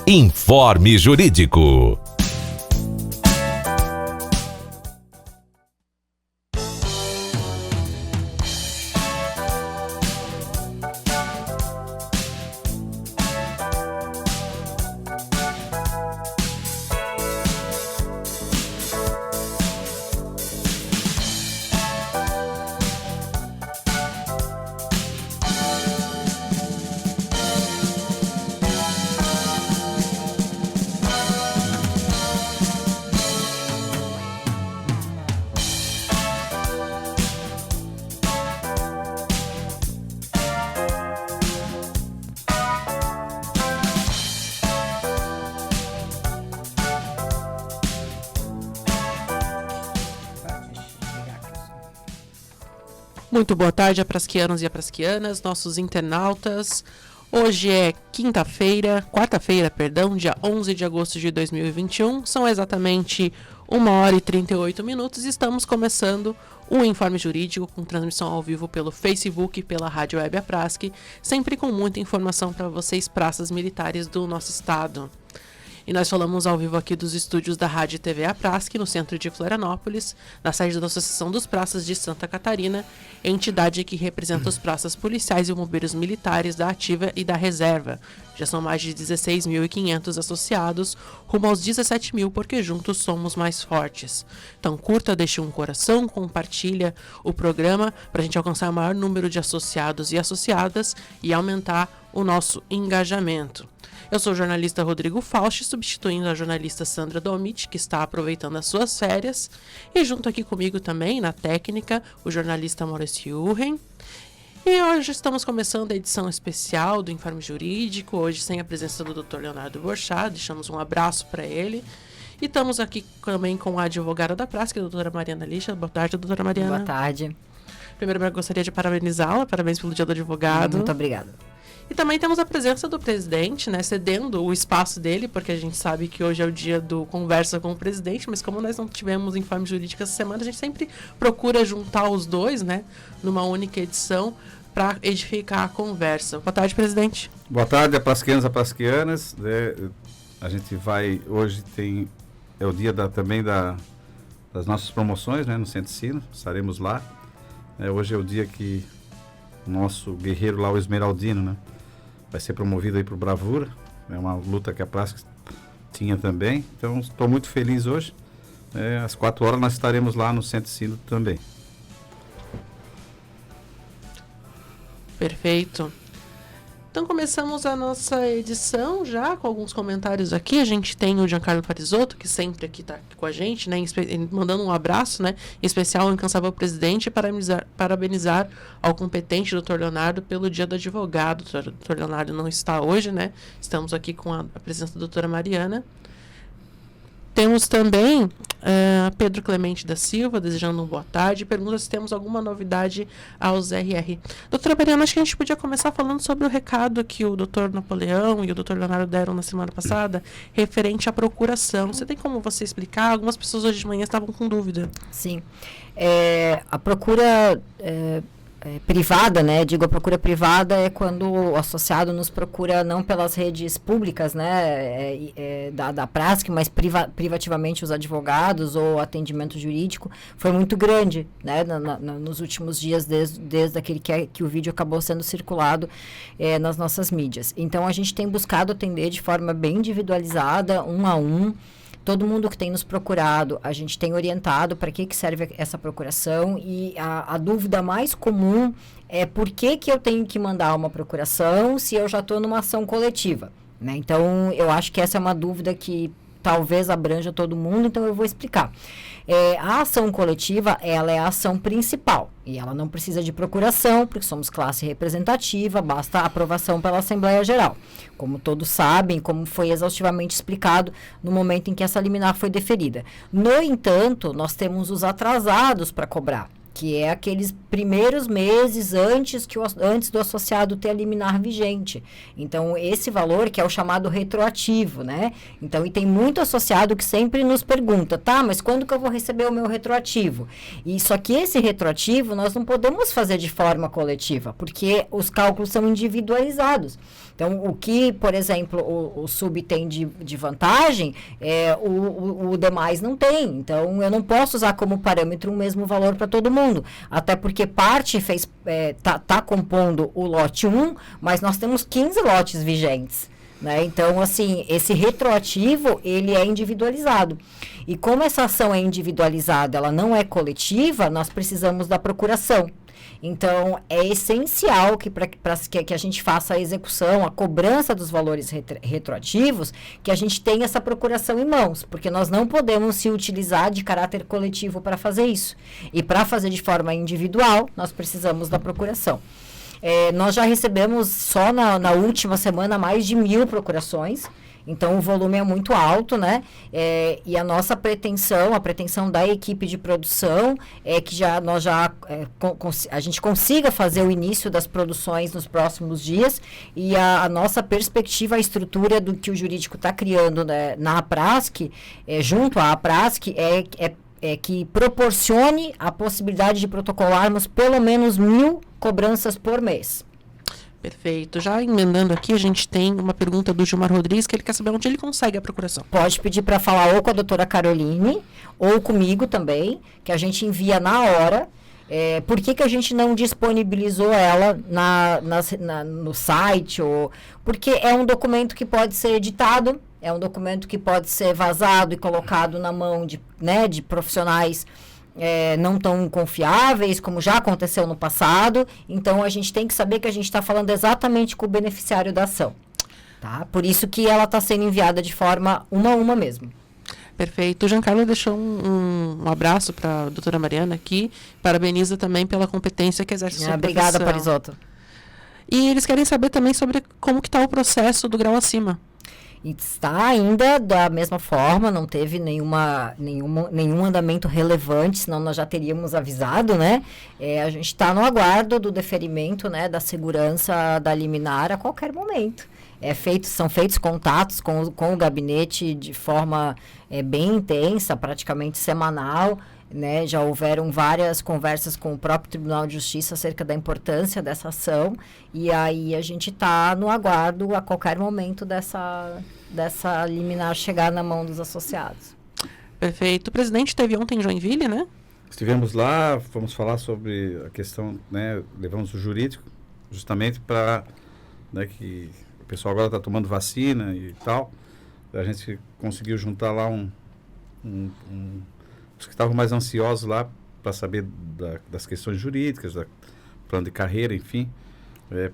Informe Jurídico. Muito boa tarde, aprasquianos e aprasquianas, nossos internautas. Hoje é quarta-feira, dia 11 de agosto de 2021. São exatamente 1h38 e estamos começando o Informe Jurídico com transmissão ao vivo pelo Facebook e pela Rádio Web Aprasque, sempre com muita informação para vocês, praças militares do nosso estado. E nós falamos ao vivo aqui dos estúdios da Rádio e TV Aprasque, no centro de Florianópolis, na sede da Associação dos Praças de Santa Catarina, entidade que representa os praças policiais e bombeiros militares da ativa e da reserva. Já são mais de 16.500 associados, rumo aos 17.000, porque juntos somos mais fortes. Então curta, deixe um coração, compartilha o programa para a gente alcançar o maior número de associados e associadas e aumentar o nosso engajamento. Eu sou o jornalista Rodrigo Fausti, substituindo a jornalista Sandra Domit, que está aproveitando as suas férias. E junto aqui comigo também, na técnica, o jornalista Maurício Urren. E hoje estamos começando a edição especial do Informe Jurídico, hoje sem a presença do Dr. Leonardo Borchat, deixamos um abraço para ele. E estamos aqui também com a advogada da Praça, que é a doutora Mariana Lixa. Boa tarde, doutora Mariana. Boa tarde. Primeiro, eu gostaria de parabenizá-la, parabéns pelo Dia do Advogado. Muito obrigada. E também temos a presença do presidente, né, cedendo o espaço dele, porque a gente sabe que hoje é o dia do conversa com o presidente, mas como nós não tivemos informe jurídico essa semana, a gente sempre procura juntar os dois, né, numa única edição, para edificar a conversa. Boa tarde, presidente. Boa tarde, aprasquianas. A gente vai, hoje é o dia também das nossas promoções, né, no Centro Sino, estaremos lá. Hoje é o dia que o nosso guerreiro lá, o Esmeraldino, né, vai ser promovido aí por bravura. É uma luta que a Praça tinha também. Então, estou muito feliz hoje. Às 4 horas nós estaremos lá no Centro Sino também. Perfeito. Então começamos a nossa edição já com alguns comentários aqui. A gente tem o Giancarlo Parisotto, que sempre aqui está com a gente, né, mandando um abraço, né, em especial ao incansável presidente, e parabenizar ao competente Dr. Leonardo pelo Dia do Advogado. O Dr. Leonardo não está hoje, né? Estamos aqui com a presença da doutora Mariana. Temos também Pedro Clemente da Silva, desejando uma boa tarde. Pergunta se temos alguma novidade aos RR. Doutora Mariana, acho que a gente podia começar falando sobre o recado que o doutor Napoleão e o doutor Leonardo deram na semana passada, referente à procuração. Você tem como você explicar? Algumas pessoas hoje de manhã estavam com dúvida. Sim. A procura privada, né? Digo, a procura privada é quando o associado nos procura não pelas redes públicas, né? Da Prasc, mas privativamente os advogados ou atendimento jurídico foi muito grande, né? Nos últimos dias, desde aquele que o vídeo acabou sendo circulado nas nossas mídias. Então, a gente tem buscado atender de forma bem individualizada, um a um. Todo mundo que tem nos procurado, a gente tem orientado para que serve essa procuração, e a dúvida mais comum é por que eu tenho que mandar uma procuração se eu já estou numa ação coletiva, né? Então, eu acho que essa é uma dúvida que talvez abranja todo mundo, então eu vou explicar. A ação coletiva, ela é a ação principal, e ela não precisa de procuração, porque somos classe representativa, basta a aprovação pela Assembleia Geral. Como todos sabem, como foi exaustivamente explicado no momento em que essa liminar foi deferida. No entanto, nós temos os atrasados para cobrar. que é aqueles primeiros meses antes do associado ter a liminar vigente. Então, esse valor que é o chamado retroativo, né? Então, e tem muito associado que sempre nos pergunta, tá, mas quando que eu vou receber o meu retroativo? E só que esse retroativo nós não podemos fazer de forma coletiva, porque os cálculos são individualizados. Então, o que, por exemplo, o sub tem de vantagem, o demais não tem. Então, eu não posso usar como parâmetro o mesmo valor para todo mundo. Até porque parte tá compondo o lote 1, mas nós temos 15 lotes vigentes. Né? Então, assim, esse retroativo, ele é individualizado. E como essa ação é individualizada, ela não é coletiva, nós precisamos da procuração. Então, é essencial que a gente faça a execução, a cobrança dos valores retroativos, que a gente tenha essa procuração em mãos, porque nós não podemos se utilizar de caráter coletivo para fazer isso. E para fazer de forma individual, nós precisamos da procuração. Nós já recebemos, só na última semana, mais de 1.000 procurações. Então, o volume é muito alto, né? E a nossa a pretensão da equipe de produção é que a gente consiga fazer o início das produções nos próximos dias. E a nossa perspectiva, a estrutura do que o jurídico está criando, né, na APRASC, junto à APRASC, é que proporcione a possibilidade de protocolarmos pelo menos 1.000 cobranças por mês. Perfeito. Já emendando aqui, a gente tem uma pergunta do Gilmar Rodrigues, que ele quer saber onde ele consegue a procuração. Pode pedir para falar ou com a doutora Caroline, ou comigo também, que a gente envia na hora. Por que a gente não disponibilizou ela no site? Porque é um documento que pode ser editado, é um documento que pode ser vazado e colocado na mão de profissionais não tão confiáveis, como já aconteceu no passado. Então, a gente tem que saber que a gente está falando exatamente com o beneficiário da ação. Tá? Por isso que ela está sendo enviada de forma uma a uma mesmo. Perfeito. O Giancarlo deixou um abraço para a doutora Mariana aqui. Parabeniza também pela competência que exerce sua profissão. Obrigada, Parisotto. E eles querem saber também sobre como que está o processo do grau acima. Está ainda da mesma forma, não teve nenhum andamento relevante, senão nós já teríamos avisado, né? A gente está no aguardo do deferimento, né, da segurança da liminar a qualquer momento. São feitos contatos com o gabinete de forma bem intensa, praticamente semanal, né? Já houveram várias conversas com o próprio Tribunal de Justiça acerca da importância dessa ação, e aí a gente está no aguardo a qualquer momento dessa liminar chegar na mão dos associados. Perfeito. O presidente esteve ontem em Joinville, né? Estivemos lá, fomos falar sobre a questão, né, levamos o jurídico justamente para, né, que o pessoal agora está tomando vacina e tal. A gente conseguiu juntar lá os que estavam mais ansiosos lá para saber das questões jurídicas, plano de carreira, enfim.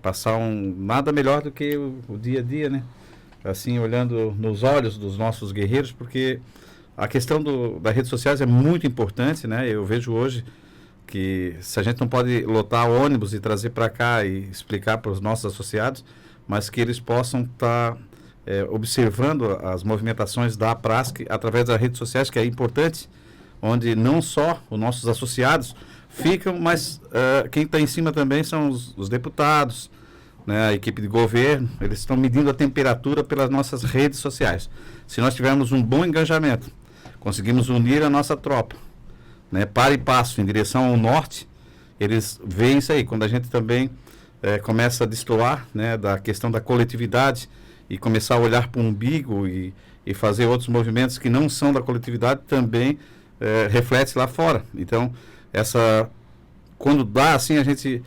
Passar nada melhor do que o dia a dia, né? Assim, olhando nos olhos dos nossos guerreiros, porque a questão das redes sociais é muito importante, né? Eu vejo hoje que se a gente não pode lotar ônibus e trazer para cá e explicar para os nossos associados, mas que eles possam estar observando as movimentações da APRASC através das redes sociais, que é importante, onde não só os nossos associados ficam, mas quem está em cima também são os deputados, né, a equipe de governo. Eles estão medindo a temperatura pelas nossas redes sociais. Se nós tivermos um bom engajamento, conseguimos unir a nossa tropa, né, para e passo em direção ao norte, eles veem isso aí. Quando a gente também começa a destoar, né, da questão da coletividade e começar a olhar para o umbigo e fazer outros movimentos que não são da coletividade, também reflete lá fora. Então, quando dá assim, a gente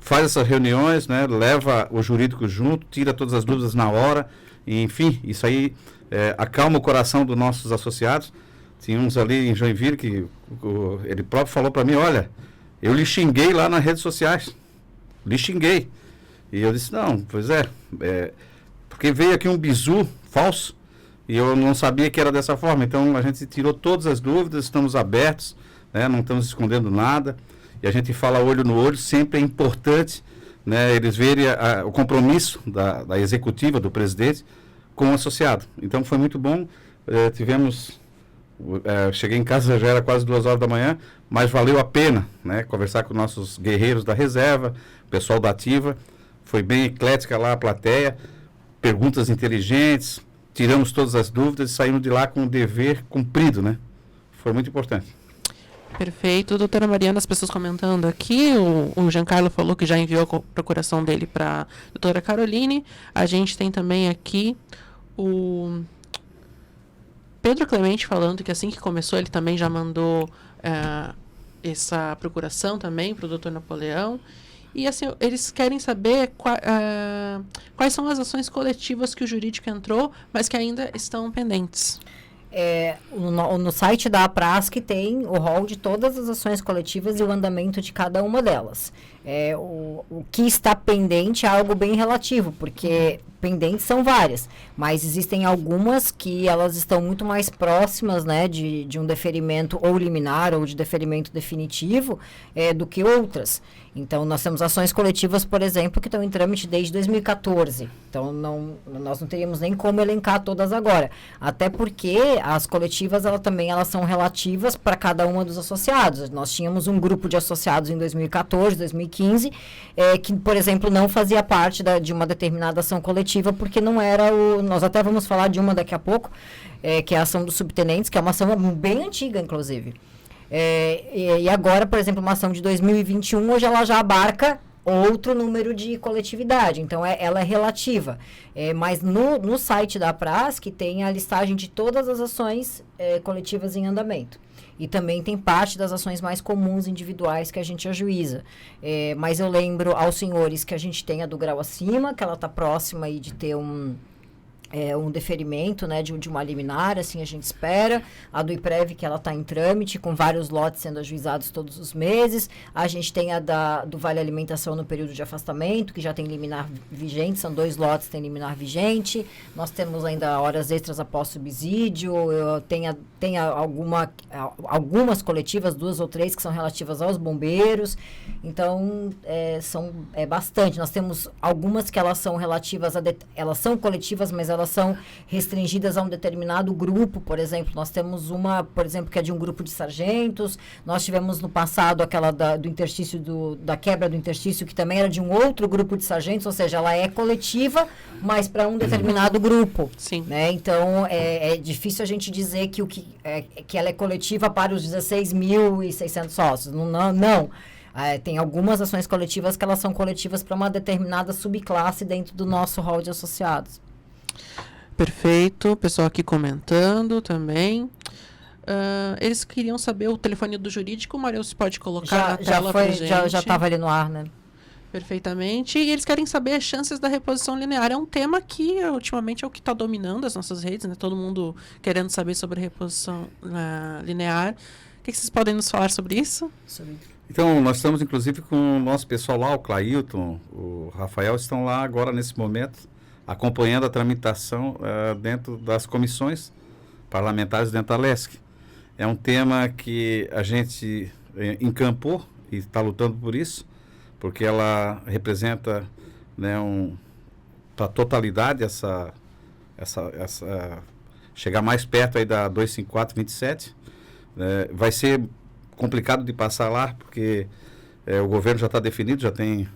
faz essas reuniões, né, leva o jurídico junto, tira todas as dúvidas na hora, e, enfim, isso aí acalma o coração dos nossos associados. Tinha uns ali em Joinville que ele próprio falou para mim, olha, eu lhe xinguei lá nas redes sociais, lhe xinguei. E eu disse, não, pois porque veio aqui um bizu falso, e eu não sabia que era dessa forma. Então a gente tirou todas as dúvidas, estamos abertos, né, não estamos escondendo nada, e a gente fala olho no olho. Sempre é importante, né, eles verem o compromisso da executiva, do presidente, com o associado. Então foi muito bom. Tivemos Cheguei em casa, já era quase 2 horas da manhã, mas valeu a pena, né? Conversar com nossos guerreiros da reserva, o pessoal da ativa. Foi bem eclética lá a plateia, perguntas inteligentes, tiramos todas as dúvidas e saímos de lá com o dever cumprido, né? Foi muito importante. Perfeito. Doutora Mariana, as pessoas comentando aqui, o Giancarlo falou que já enviou a procuração dele para a doutora Caroline. A gente tem também aqui o Pedro Clemente falando que assim que começou ele também já mandou essa procuração também para o doutor Napoleão. E assim, eles querem saber quais são as ações coletivas que o jurídico entrou, mas que ainda estão pendentes. No site da APRASC tem o rol de todas as ações coletivas e o andamento de cada uma delas. O que está pendente é algo bem relativo, porque pendentes são várias, mas existem algumas que elas estão muito mais próximas, né, de um deferimento ou liminar ou de deferimento definitivo do que outras. Então, nós temos ações coletivas, por exemplo, que estão em trâmite desde 2014. Então, nós não teríamos nem como elencar todas agora. Até porque as coletivas, elas são relativas para cada uma dos associados. Nós tínhamos um grupo de associados em 2014, 2015, que, por exemplo, não fazia parte de uma determinada ação coletiva, porque não era nós até vamos falar de uma daqui a pouco, que é a ação dos subtenentes, que é uma ação bem antiga, inclusive. E agora, por exemplo, uma ação de 2021, hoje ela já abarca outro número de coletividade, então ela é relativa. Mas no site da APRASC tem a listagem de todas as ações coletivas em andamento. E também tem parte das ações mais comuns individuais que a gente ajuiza. Mas eu lembro aos senhores que a gente tem a do grau acima, que ela está próxima aí de ter um deferimento, né, de uma liminar, assim a gente espera. A do IPREV, que ela está em trâmite, com vários lotes sendo ajuizados todos os meses. A gente tem a do Vale Alimentação no período de afastamento, que já tem liminar vigente, são 2 lotes, tem liminar vigente. Nós temos ainda horas extras após subsídio, tem algumas coletivas, 2 ou 3, que são relativas aos bombeiros. Então, são bastante. Nós temos algumas que elas são relativas elas são coletivas, mas elas são restringidas a um determinado grupo. Por exemplo, nós temos uma, por exemplo, que é de um grupo de sargentos. Nós tivemos no passado aquela do interstício, da quebra do interstício, que também era de um outro grupo de sargentos, ou seja, ela é coletiva, mas para um determinado grupo. Sim. Né? Então, é difícil a gente dizer que ela é coletiva para os 16.600 sócios. Não. Tem algumas ações coletivas que elas são coletivas para uma determinada subclasse dentro do nosso rol de associados. Perfeito. O pessoal aqui comentando também. Eles queriam saber o telefone do jurídico. O Marius pode colocar na tela pra gente. Já estava ali no ar, né? Perfeitamente. E eles querem saber as chances da reposição linear. É um tema que, ultimamente, é o que está dominando as nossas redes, né? Todo mundo querendo saber sobre a reposição linear. O que vocês podem nos falar sobre isso? Então, nós estamos, inclusive, com o nosso pessoal lá, o Clailton, o Rafael, estão lá agora, nesse momento, acompanhando a tramitação dentro das comissões parlamentares dentro da LESC. É um tema que a gente encampou e está lutando por isso, porque ela representa, né, para a totalidade chegar mais perto aí da 254/27. Vai ser complicado de passar lá, porque o governo já está definido, já tem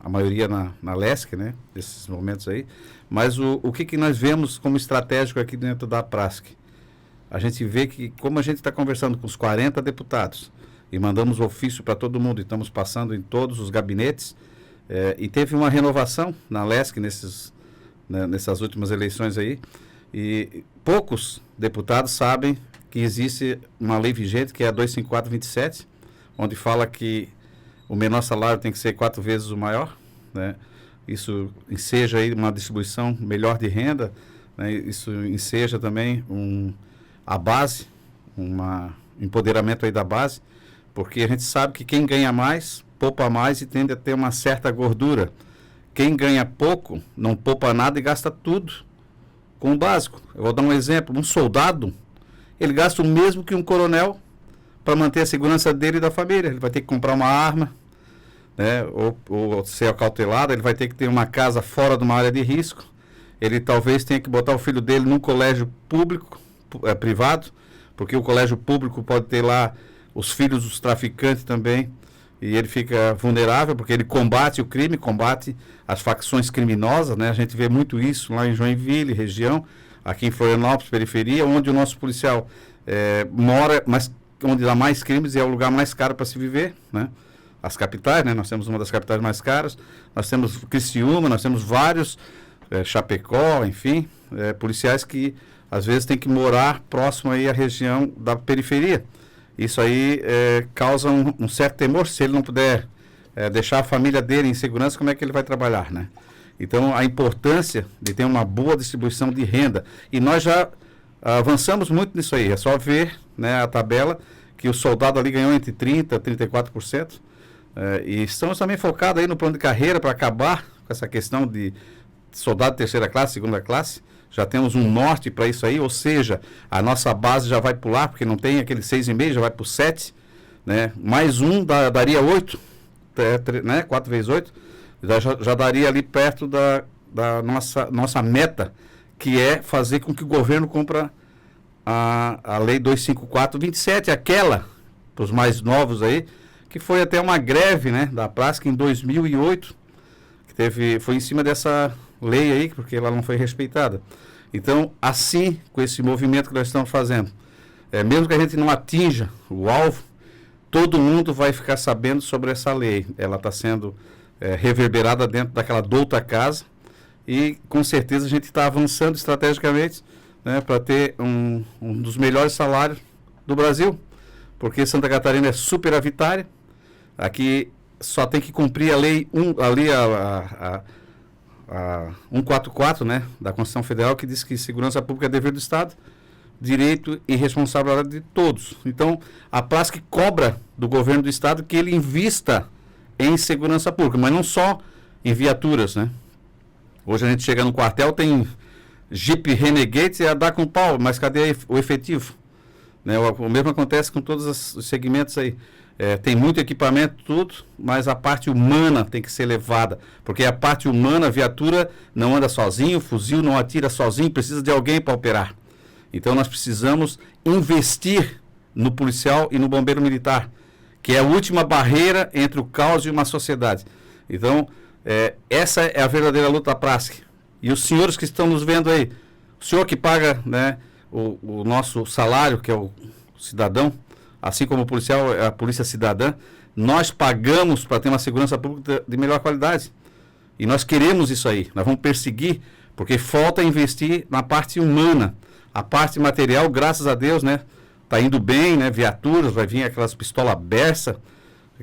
a maioria na LESC, né, nesses momentos aí. Mas o que nós vemos como estratégico aqui dentro da APRASC? A gente vê que, como a gente está conversando com os 40 deputados e mandamos ofício para todo mundo, e estamos passando em todos os gabinetes, e teve uma renovação na LESC nessas últimas eleições aí, e poucos deputados sabem que existe uma lei vigente, que é a 254/27, onde fala que o menor salário tem que ser 4 vezes o maior, né? Isso enseja aí uma distribuição melhor de renda, né? Isso enseja também a base, um empoderamento aí da base, porque a gente sabe que quem ganha mais, poupa mais e tende a ter uma certa gordura. Quem ganha pouco, não poupa nada e gasta tudo com o básico. Eu vou dar um exemplo, um soldado, ele gasta o mesmo que um coronel para manter a segurança dele e da família. Ele vai ter que comprar uma arma, né, ou ser acautelado, ele vai ter que ter uma casa fora de uma área de risco, ele talvez tenha que botar o filho dele num colégio público, privado, porque o colégio público pode ter lá os filhos dos traficantes também, e ele fica vulnerável, porque ele combate o crime, combate as facções criminosas, né? A gente vê muito isso lá em Joinville, região, aqui em Florianópolis, periferia, onde o nosso policial mora, mas onde dá mais crimes e é o lugar mais caro para se viver, né? As capitais, né? Nós temos uma das capitais mais caras, nós temos Criciúma, nós temos vários, Chapecó, enfim, policiais que às vezes tem que morar próximo aí à região da periferia. Isso aí causa um certo temor. Se ele não puder deixar a família dele em segurança, como é que ele vai trabalhar, né? Então, a importância de ter uma boa distribuição de renda. E nós já avançamos muito nisso aí. É só ver, né, a tabela que o soldado ali ganhou entre 30% a 34%. E estamos também focados aí no plano de carreira para acabar com essa questão de soldado de terceira classe, segunda classe. Já temos um norte para isso aí, ou seja, a nossa base já vai pular, porque não tem aquele 6,5, já vai para o 7, né? Mais um daria 8, né? 4 vezes 8, já daria ali perto da nossa meta, que é fazer com que o governo compra a Lei 254/27, aquela, para os mais novos aí, que foi até uma greve, né, da Prasc em 2008, que foi em cima dessa lei aí, porque ela não foi respeitada. Então, assim, com esse movimento que nós estamos fazendo, mesmo que a gente não atinja o alvo, todo mundo vai ficar sabendo sobre essa lei. Ela está sendo reverberada dentro daquela douta casa e, com certeza, a gente está avançando estrategicamente, né, para ter um dos melhores salários do Brasil, porque Santa Catarina é superavitária. Aqui só tem que cumprir a lei 144, né, da Constituição Federal, que diz que segurança pública é dever do Estado, direito e responsabilidade de todos. Então, a Prasc cobra do governo do Estado que ele invista em segurança pública, mas não só em viaturas, né? Hoje a gente chega no quartel, tem Jeep Renegade e a dar com pau, mas cadê o efetivo? Né? O mesmo acontece com todos os segmentos aí. Tem muito equipamento, tudo, mas a parte humana tem que ser levada, porque a parte humana, a viatura não anda sozinho, o fuzil não atira sozinho, precisa de alguém para operar. Então nós precisamos investir no policial e no bombeiro militar, que é a última barreira entre o caos e uma sociedade. Então, essa é a verdadeira luta Prasc. E os senhores que estão nos vendo aí, o senhor que paga, né, o nosso salário, que é o cidadão, assim como o policial, a polícia cidadã, nós pagamos para ter uma segurança pública de melhor qualidade. E nós queremos isso aí, nós vamos perseguir, porque falta investir na parte humana. A parte material, graças a Deus, né, está indo bem, né, viaturas, vai vir aquelas pistolas Bersa,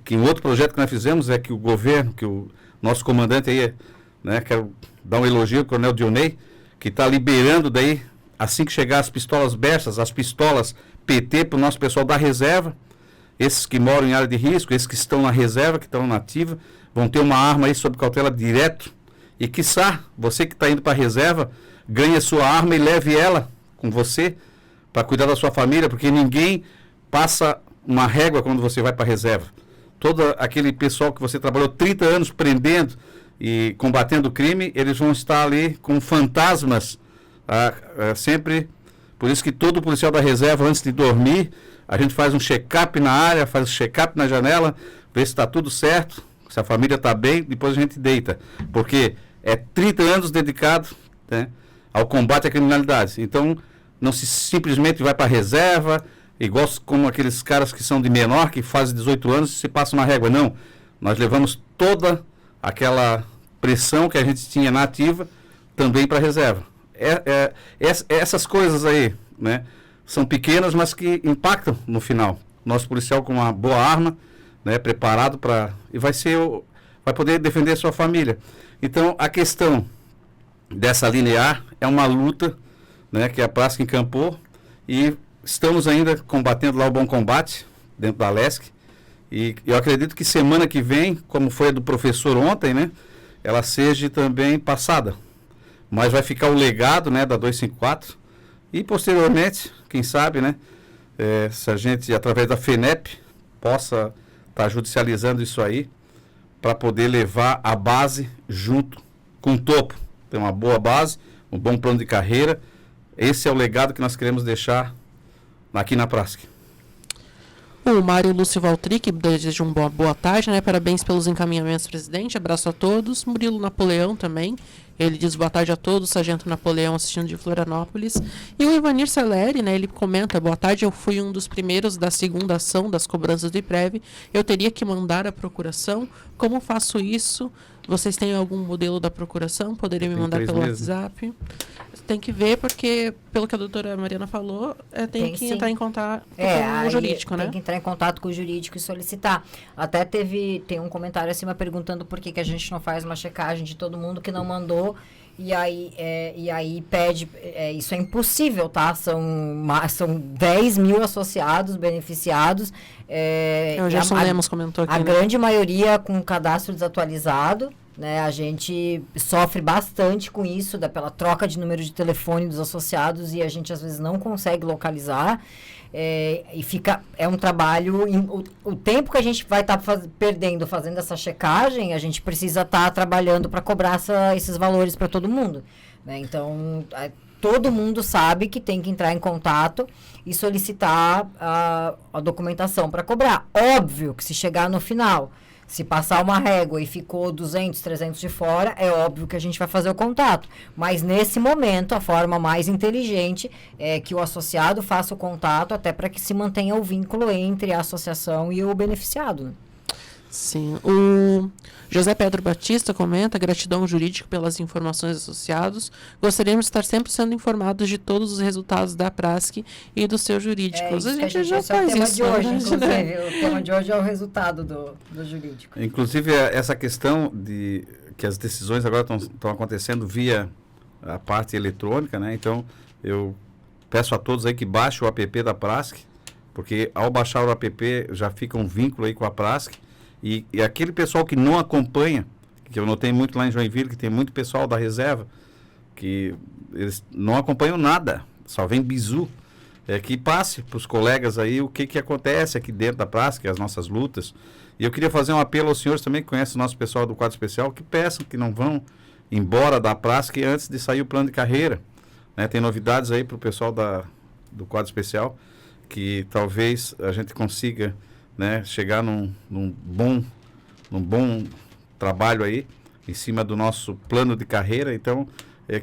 que um outro projeto que nós fizemos é que o governo, que o nosso comandante aí, né, quero dar um elogio ao Coronel Dionei, que está liberando daí, assim que chegar as pistolas Bersas, as pistolas PT para o nosso pessoal da reserva, esses que moram em área de risco, esses que estão na reserva, que estão na ativa, vão ter uma arma aí sob cautela direto. E quiçá, você que está indo para a reserva, ganhe a sua arma e leve ela com você para cuidar da sua família, porque ninguém passa uma régua quando você vai para a reserva. Todo aquele pessoal que você trabalhou 30 anos prendendo e combatendo o crime, eles vão estar ali com fantasmas sempre. Por isso que todo policial da reserva, antes de dormir, a gente faz um check-up na área, faz um check-up na janela, vê se está tudo certo, se a família está bem, depois a gente deita. Porque é 30 anos dedicado, né, ao combate à criminalidade. Então, não se simplesmente vai para a reserva, igual como aqueles caras que são de menor, que fazem 18 anos e se passam uma régua. Não, nós levamos toda aquela pressão que a gente tinha na ativa também para a reserva. Essas coisas aí, né, são pequenas, mas que impactam no final. Nosso policial com uma boa arma, né, preparado para... E vai poder defender a sua família. Então, a questão dessa linear é uma luta, né, que a Prasc encampou, e estamos ainda combatendo lá o bom combate, dentro da LESC, e eu acredito que semana que vem, como foi a do professor ontem, né, ela seja também passada. Mas vai ficar o legado, né, da 254, e posteriormente, quem sabe, né, se a gente, através da FENEP, possa estar judicializando isso aí, para poder levar a base junto com o topo. Tem uma boa base, um bom plano de carreira. Esse é o legado que nós queremos deixar aqui na Prasc. O Mário Lúcio Valtric deseja uma boa tarde, né? Parabéns pelos encaminhamentos, presidente. Abraço a todos. Murilo Napoleão também. Ele diz boa tarde a todos, Sargento Napoleão assistindo de Florianópolis. E o Ivanir Celeri, né? Ele comenta, boa tarde, eu fui um dos primeiros da segunda ação das cobranças do IPREV. Eu teria que mandar a procuração. Como faço isso? Vocês têm algum modelo da procuração? Poderiam me mandar pelo WhatsApp? Tem que ver, porque, pelo que a doutora Mariana falou, tem que entrar em contato com o jurídico, né? Tem que entrar em contato com o jurídico e solicitar. Até tem um comentário acima perguntando por que a gente não faz uma checagem de todo mundo que não mandou. E aí pede, isso é impossível, tá? São 10 mil associados, beneficiados. O Gerson Lemos comentou aqui. A grande maioria com cadastro desatualizado, né? A gente sofre bastante com isso, pela troca de número de telefone dos associados e a gente às vezes não consegue localizar. É um trabalho, o tempo que a gente vai estar perdendo fazendo essa checagem, a gente precisa estar trabalhando para cobrar esses valores para todo mundo, né? Então, todo mundo sabe que tem que entrar em contato e solicitar a documentação para cobrar. Óbvio que se chegar no final, se passar uma régua e ficou 200, 300 de fora, é óbvio que a gente vai fazer o contato. Mas, nesse momento, a forma mais inteligente é que o associado faça o contato até para que se mantenha o vínculo entre a associação e o beneficiado, né? Sim. O José Pedro Batista comenta, gratidão jurídico pelas informações associados. Gostaríamos de estar sempre sendo informados de todos os resultados da Prasc e dos seus jurídicos. A gente já faz isso. O tema de hoje, inclusive. O tema de hoje é o resultado do jurídico. Inclusive, essa questão de que as decisões agora estão acontecendo via a parte eletrônica, né? Então, eu peço a todos aí que baixem o app da Prasc, porque ao baixar o app já fica um vínculo aí com a Prasc. E aquele pessoal que não acompanha, que eu notei muito lá em Joinville, que tem muito pessoal da reserva, que eles não acompanham nada, só vem bizu, que passe para os colegas aí o que acontece aqui dentro da Prasc, as nossas lutas. E eu queria fazer um apelo aos senhores também, que conhecem o nosso pessoal do quadro especial, que peçam que não vão embora da Prasc antes de sair o plano de carreira, né? Tem novidades aí para o pessoal do quadro especial, que talvez a gente consiga, né, chegar num bom trabalho aí, em cima do nosso plano de carreira. Então,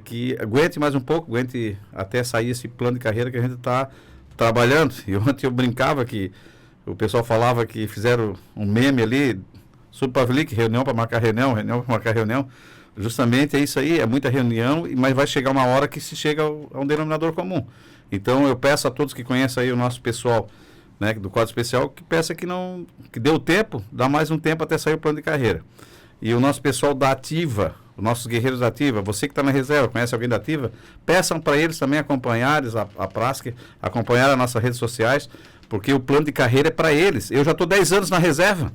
que aguente mais um pouco, aguente até sair esse plano de carreira que a gente está trabalhando. E ontem eu brincava que o pessoal falava que fizeram um meme ali, Subpavlik, reunião para marcar reunião para marcar reunião. Justamente é isso aí, é muita reunião, mas vai chegar uma hora que se chega a um denominador comum. Então, eu peço a todos que conhecem aí o nosso pessoal, né, do quadro especial, que peça que dê o tempo, dá mais um tempo até sair o plano de carreira. E o nosso pessoal da Ativa, os nossos guerreiros da Ativa, você que está na reserva, conhece alguém da Ativa, peçam para eles também acompanharem a Prasc, acompanhar as nossas redes sociais, porque o plano de carreira é para eles. Eu já estou 10 anos na reserva,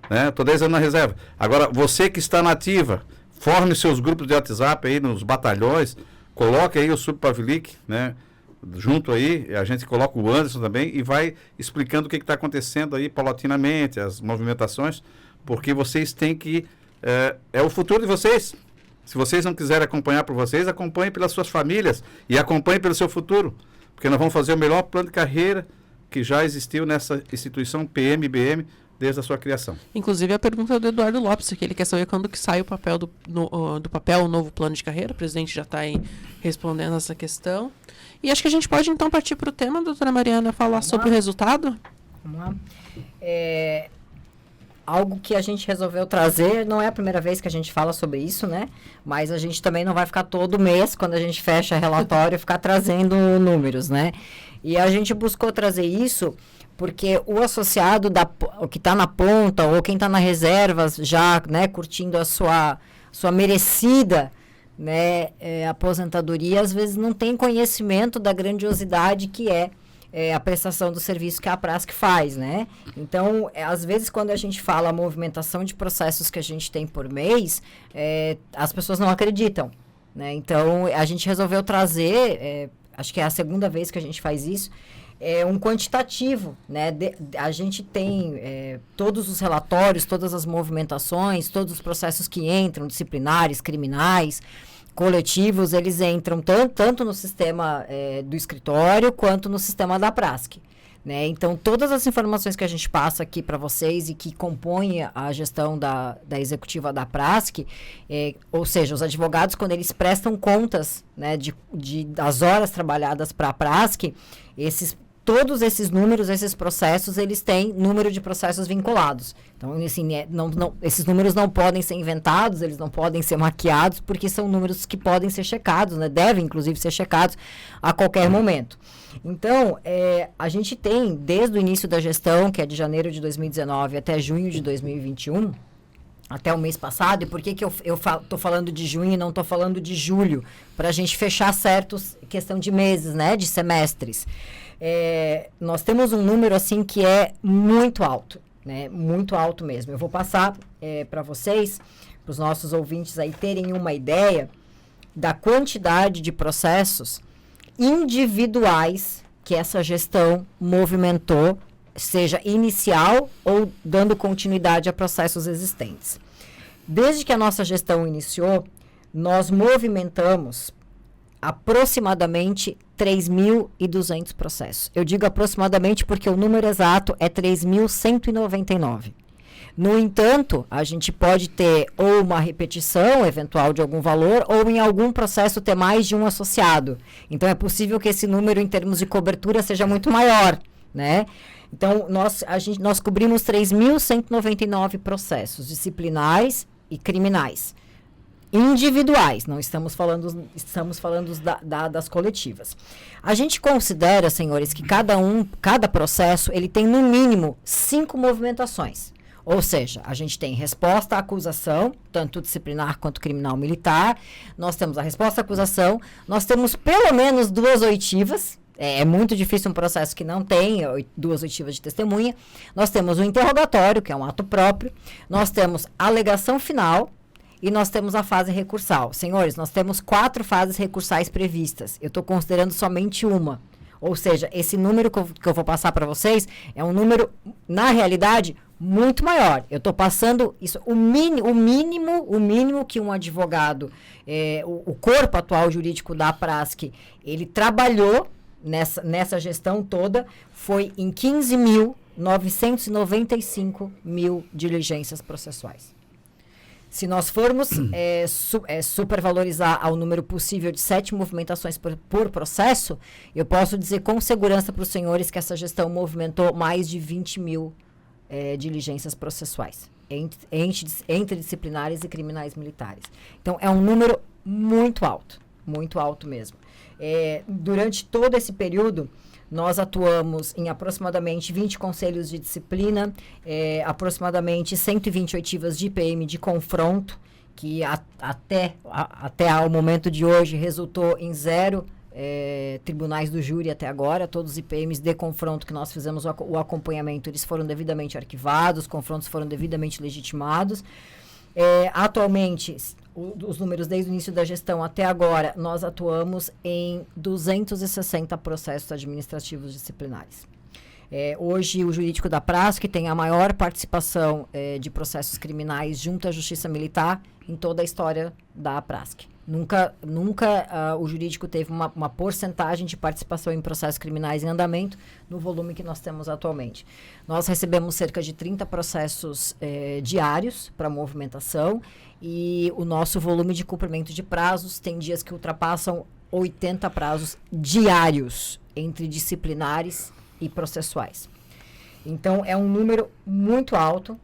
né? Estou 10 anos na reserva. Agora, você que está na Ativa, forme seus grupos de WhatsApp aí nos batalhões, coloque aí o Subpavlik, né? Junto aí, a gente coloca o Anderson também e vai explicando o que está acontecendo aí paulatinamente, as movimentações, porque vocês têm que... É o futuro de vocês. Se vocês não quiserem acompanhar por vocês, acompanhem pelas suas famílias e acompanhem pelo seu futuro, porque nós vamos fazer o melhor plano de carreira que já existiu nessa instituição PMBM desde a sua criação. Inclusive a pergunta do Eduardo Lopes, que ele quer saber quando que sai o papel do papel, o novo plano de carreira. O presidente já está aí respondendo essa questão. E acho que a gente pode então partir para o tema, doutora Mariana, falar sobre o resultado. Vamos lá. Algo que a gente resolveu trazer, não é a primeira vez que a gente fala sobre isso, né? Mas a gente também não vai ficar todo mês, quando a gente fecha relatório, ficar trazendo números, né? E a gente buscou trazer isso porque o associado, o que está na ponta, ou quem está na reserva, já, né, curtindo a sua merecida, né, aposentadoria, às vezes não tem conhecimento da grandiosidade que é a prestação do serviço que a Prasc faz, né? Então, às vezes, quando a gente fala a movimentação de processos que a gente tem por mês, as pessoas não acreditam, né? Então, a gente resolveu trazer, acho que é a segunda vez que a gente faz isso, um quantitativo, né? A gente tem todos os relatórios, todas as movimentações, todos os processos que entram, disciplinares, criminais, coletivos, eles entram tanto no sistema do escritório, quanto no sistema da Prasc. Né? Então, todas as informações que a gente passa aqui para vocês e que compõem a gestão da executiva da Prasc, ou seja, os advogados, quando eles prestam contas, né, das horas trabalhadas para a Prasc, todos esses números, esses processos, eles têm número de processos vinculados. Então, assim, esses números não podem ser inventados, eles não podem ser maquiados, porque são números que podem ser checados, né? Devem, inclusive, ser checados a qualquer momento. Então, a gente tem, desde o início da gestão, que é de janeiro de 2019 até junho de 2021, até o mês passado, e por que eu estou falando de junho e não estou falando de julho? Para a gente fechar questão de meses, né? De semestres. Nós temos um número, assim, que é muito alto, né? Muito alto mesmo. Eu vou passar para vocês, para os nossos ouvintes aí terem uma ideia da quantidade de processos individuais que essa gestão movimentou, seja inicial ou dando continuidade a processos existentes. Desde que a nossa gestão iniciou, nós movimentamos aproximadamente 3.200 processos. Eu digo aproximadamente porque o número exato é 3.199. No entanto, a gente pode ter ou uma repetição eventual de algum valor, ou em algum processo ter mais de um associado. Então, é possível que esse número, em termos de cobertura, seja muito maior, né? Então, nós cobrimos 3.199 processos disciplinares e criminais. Individuais, não estamos falando das coletivas. A gente considera, senhores, que cada processo, ele tem no mínimo 5 movimentações. Ou seja, a gente tem resposta à acusação, tanto disciplinar quanto criminal militar. Nós temos a resposta à acusação. Nós temos pelo menos 2 oitivas. É muito difícil um processo que não tem 2 oitivas de testemunha. Nós temos o interrogatório, que é um ato próprio. Nós temos a alegação final. E nós temos a fase recursal. Senhores, nós temos 4 fases recursais previstas. Eu estou considerando somente uma. Ou seja, esse número que eu vou passar para vocês é um número, na realidade, muito maior. Eu estou passando isso, o mínimo que um advogado, o corpo atual jurídico da Prasc, ele trabalhou nessa gestão toda, foi em 15.995 diligências processuais. Se nós formos supervalorizar ao número possível de 7 movimentações por processo, eu posso dizer com segurança para os senhores que essa gestão movimentou mais de 20.000 diligências processuais, entre disciplinares e criminais militares. Então, é um número muito alto mesmo. Durante todo esse período, nós atuamos em aproximadamente 20 conselhos de disciplina, aproximadamente 120 oitivas de IPM de confronto, que até ao momento de hoje resultou em 0 tribunais do júri até agora. Todos os IPMs de confronto que nós fizemos o acompanhamento, eles foram devidamente arquivados, os confrontos foram devidamente legitimados. Atualmente, os números desde o início da gestão até agora, nós atuamos em 260 processos administrativos disciplinares. Hoje, o jurídico da Prasc tem a maior participação de processos criminais junto à Justiça Militar em toda a história da Prasc. Nunca o jurídico teve uma porcentagem de participação em processos criminais em andamento no volume que nós temos atualmente. Nós recebemos cerca de 30 processos diários para movimentação e o nosso volume de cumprimento de prazos tem dias que ultrapassam 80 prazos diários entre disciplinares e processuais. Então, é um número muito alto,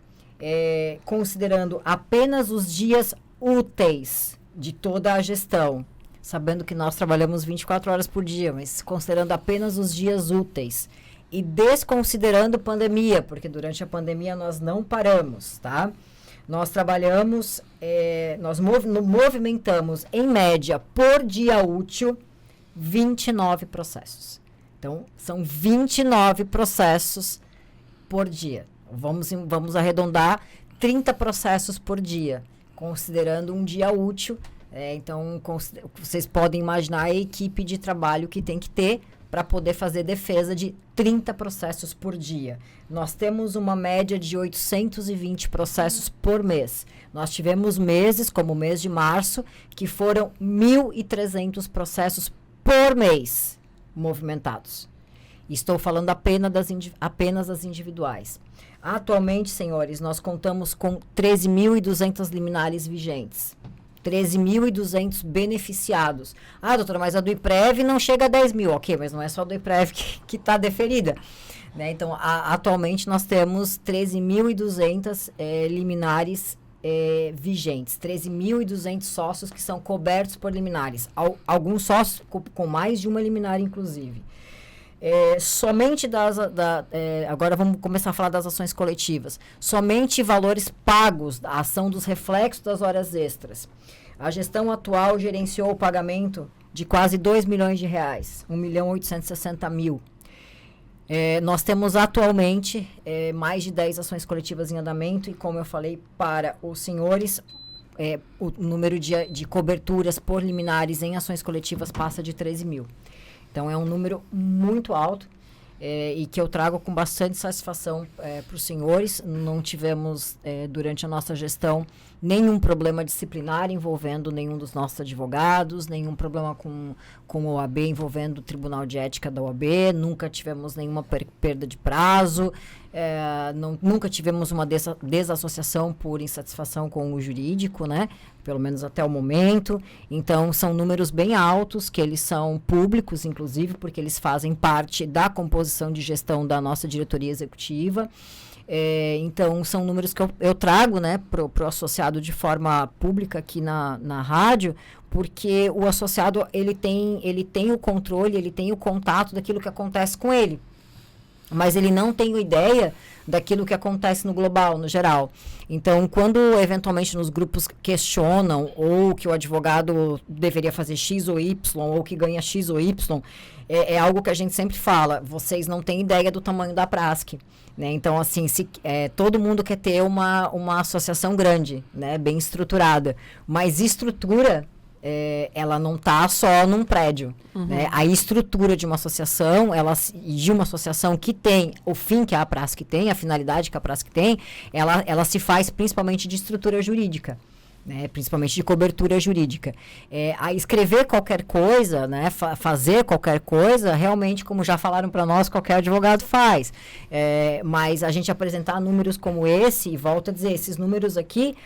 considerando apenas os dias úteis de toda a gestão, sabendo que nós trabalhamos 24 horas por dia, mas considerando apenas os dias úteis e desconsiderando pandemia, porque durante a pandemia nós não paramos, tá? Nós trabalhamos, nós movimentamos, em média, por dia útil, 29 processos. Então, são 29 processos por dia. Vamos arredondar 30 processos por dia, considerando um dia útil. Então, vocês podem imaginar a equipe de trabalho que tem que ter para poder fazer defesa de 30 processos por dia. Nós temos uma média de 820 processos por mês. Nós tivemos meses, como o mês de março, que foram 1.300 processos por mês movimentados. Estou falando apenas das individuais. Atualmente, senhores, nós contamos com 13.200 liminares vigentes. 13.200 beneficiados. Ah, doutora, mas a do IPREV não chega a 10 mil. Ok, mas não é só a do IPREV que está deferida. Né? Então, atualmente nós temos 13.200 liminares vigentes. 13.200 sócios que são cobertos por liminares. Alguns sócios com mais de uma liminar, inclusive. Somente agora vamos começar a falar das ações coletivas. Somente valores pagos da ação dos reflexos das horas extras. A gestão atual gerenciou o pagamento de quase 2 milhões de reais, 1.860.000. Nós temos atualmente mais de 10 ações coletivas em andamento e, como eu falei para os senhores, o número de coberturas por liminares em ações coletivas passa de 13 mil. Então, é um número muito alto e que eu trago com bastante satisfação para os senhores. Não tivemos, durante a nossa gestão, nenhum problema disciplinar envolvendo nenhum dos nossos advogados, nenhum problema com o OAB envolvendo o Tribunal de Ética da OAB, nunca tivemos nenhuma perda de prazo, nunca tivemos uma desassociação por insatisfação com o jurídico, né? Pelo menos até o momento. Então, são números bem altos, que eles são públicos, inclusive, porque eles fazem parte da composição de gestão da nossa diretoria executiva. Então, são números que eu trago, né, pro associado de forma pública aqui na rádio, porque o associado ele tem o controle, ele tem o contato daquilo que acontece com ele. Mas ele não tem ideia daquilo que acontece no global, no geral. Então, quando eventualmente nos grupos questionam ou que o advogado deveria fazer X ou Y, ou que ganha X ou Y, é algo que a gente sempre fala, vocês não têm ideia do tamanho da PRASC. Né? Então, assim, todo mundo quer ter uma associação grande, né? Bem estruturada, mas estrutura... ela não está só num prédio. Uhum. Né? A estrutura de uma associação, que tem o fim que a PRASC tem, a finalidade que a PRASC tem, ela se faz principalmente de estrutura jurídica. Né, principalmente de cobertura jurídica. A escrever qualquer coisa, né, fazer qualquer coisa, realmente, como já falaram para nós, qualquer advogado faz. Mas a gente apresentar números como esse, e volto a dizer, esses números aqui,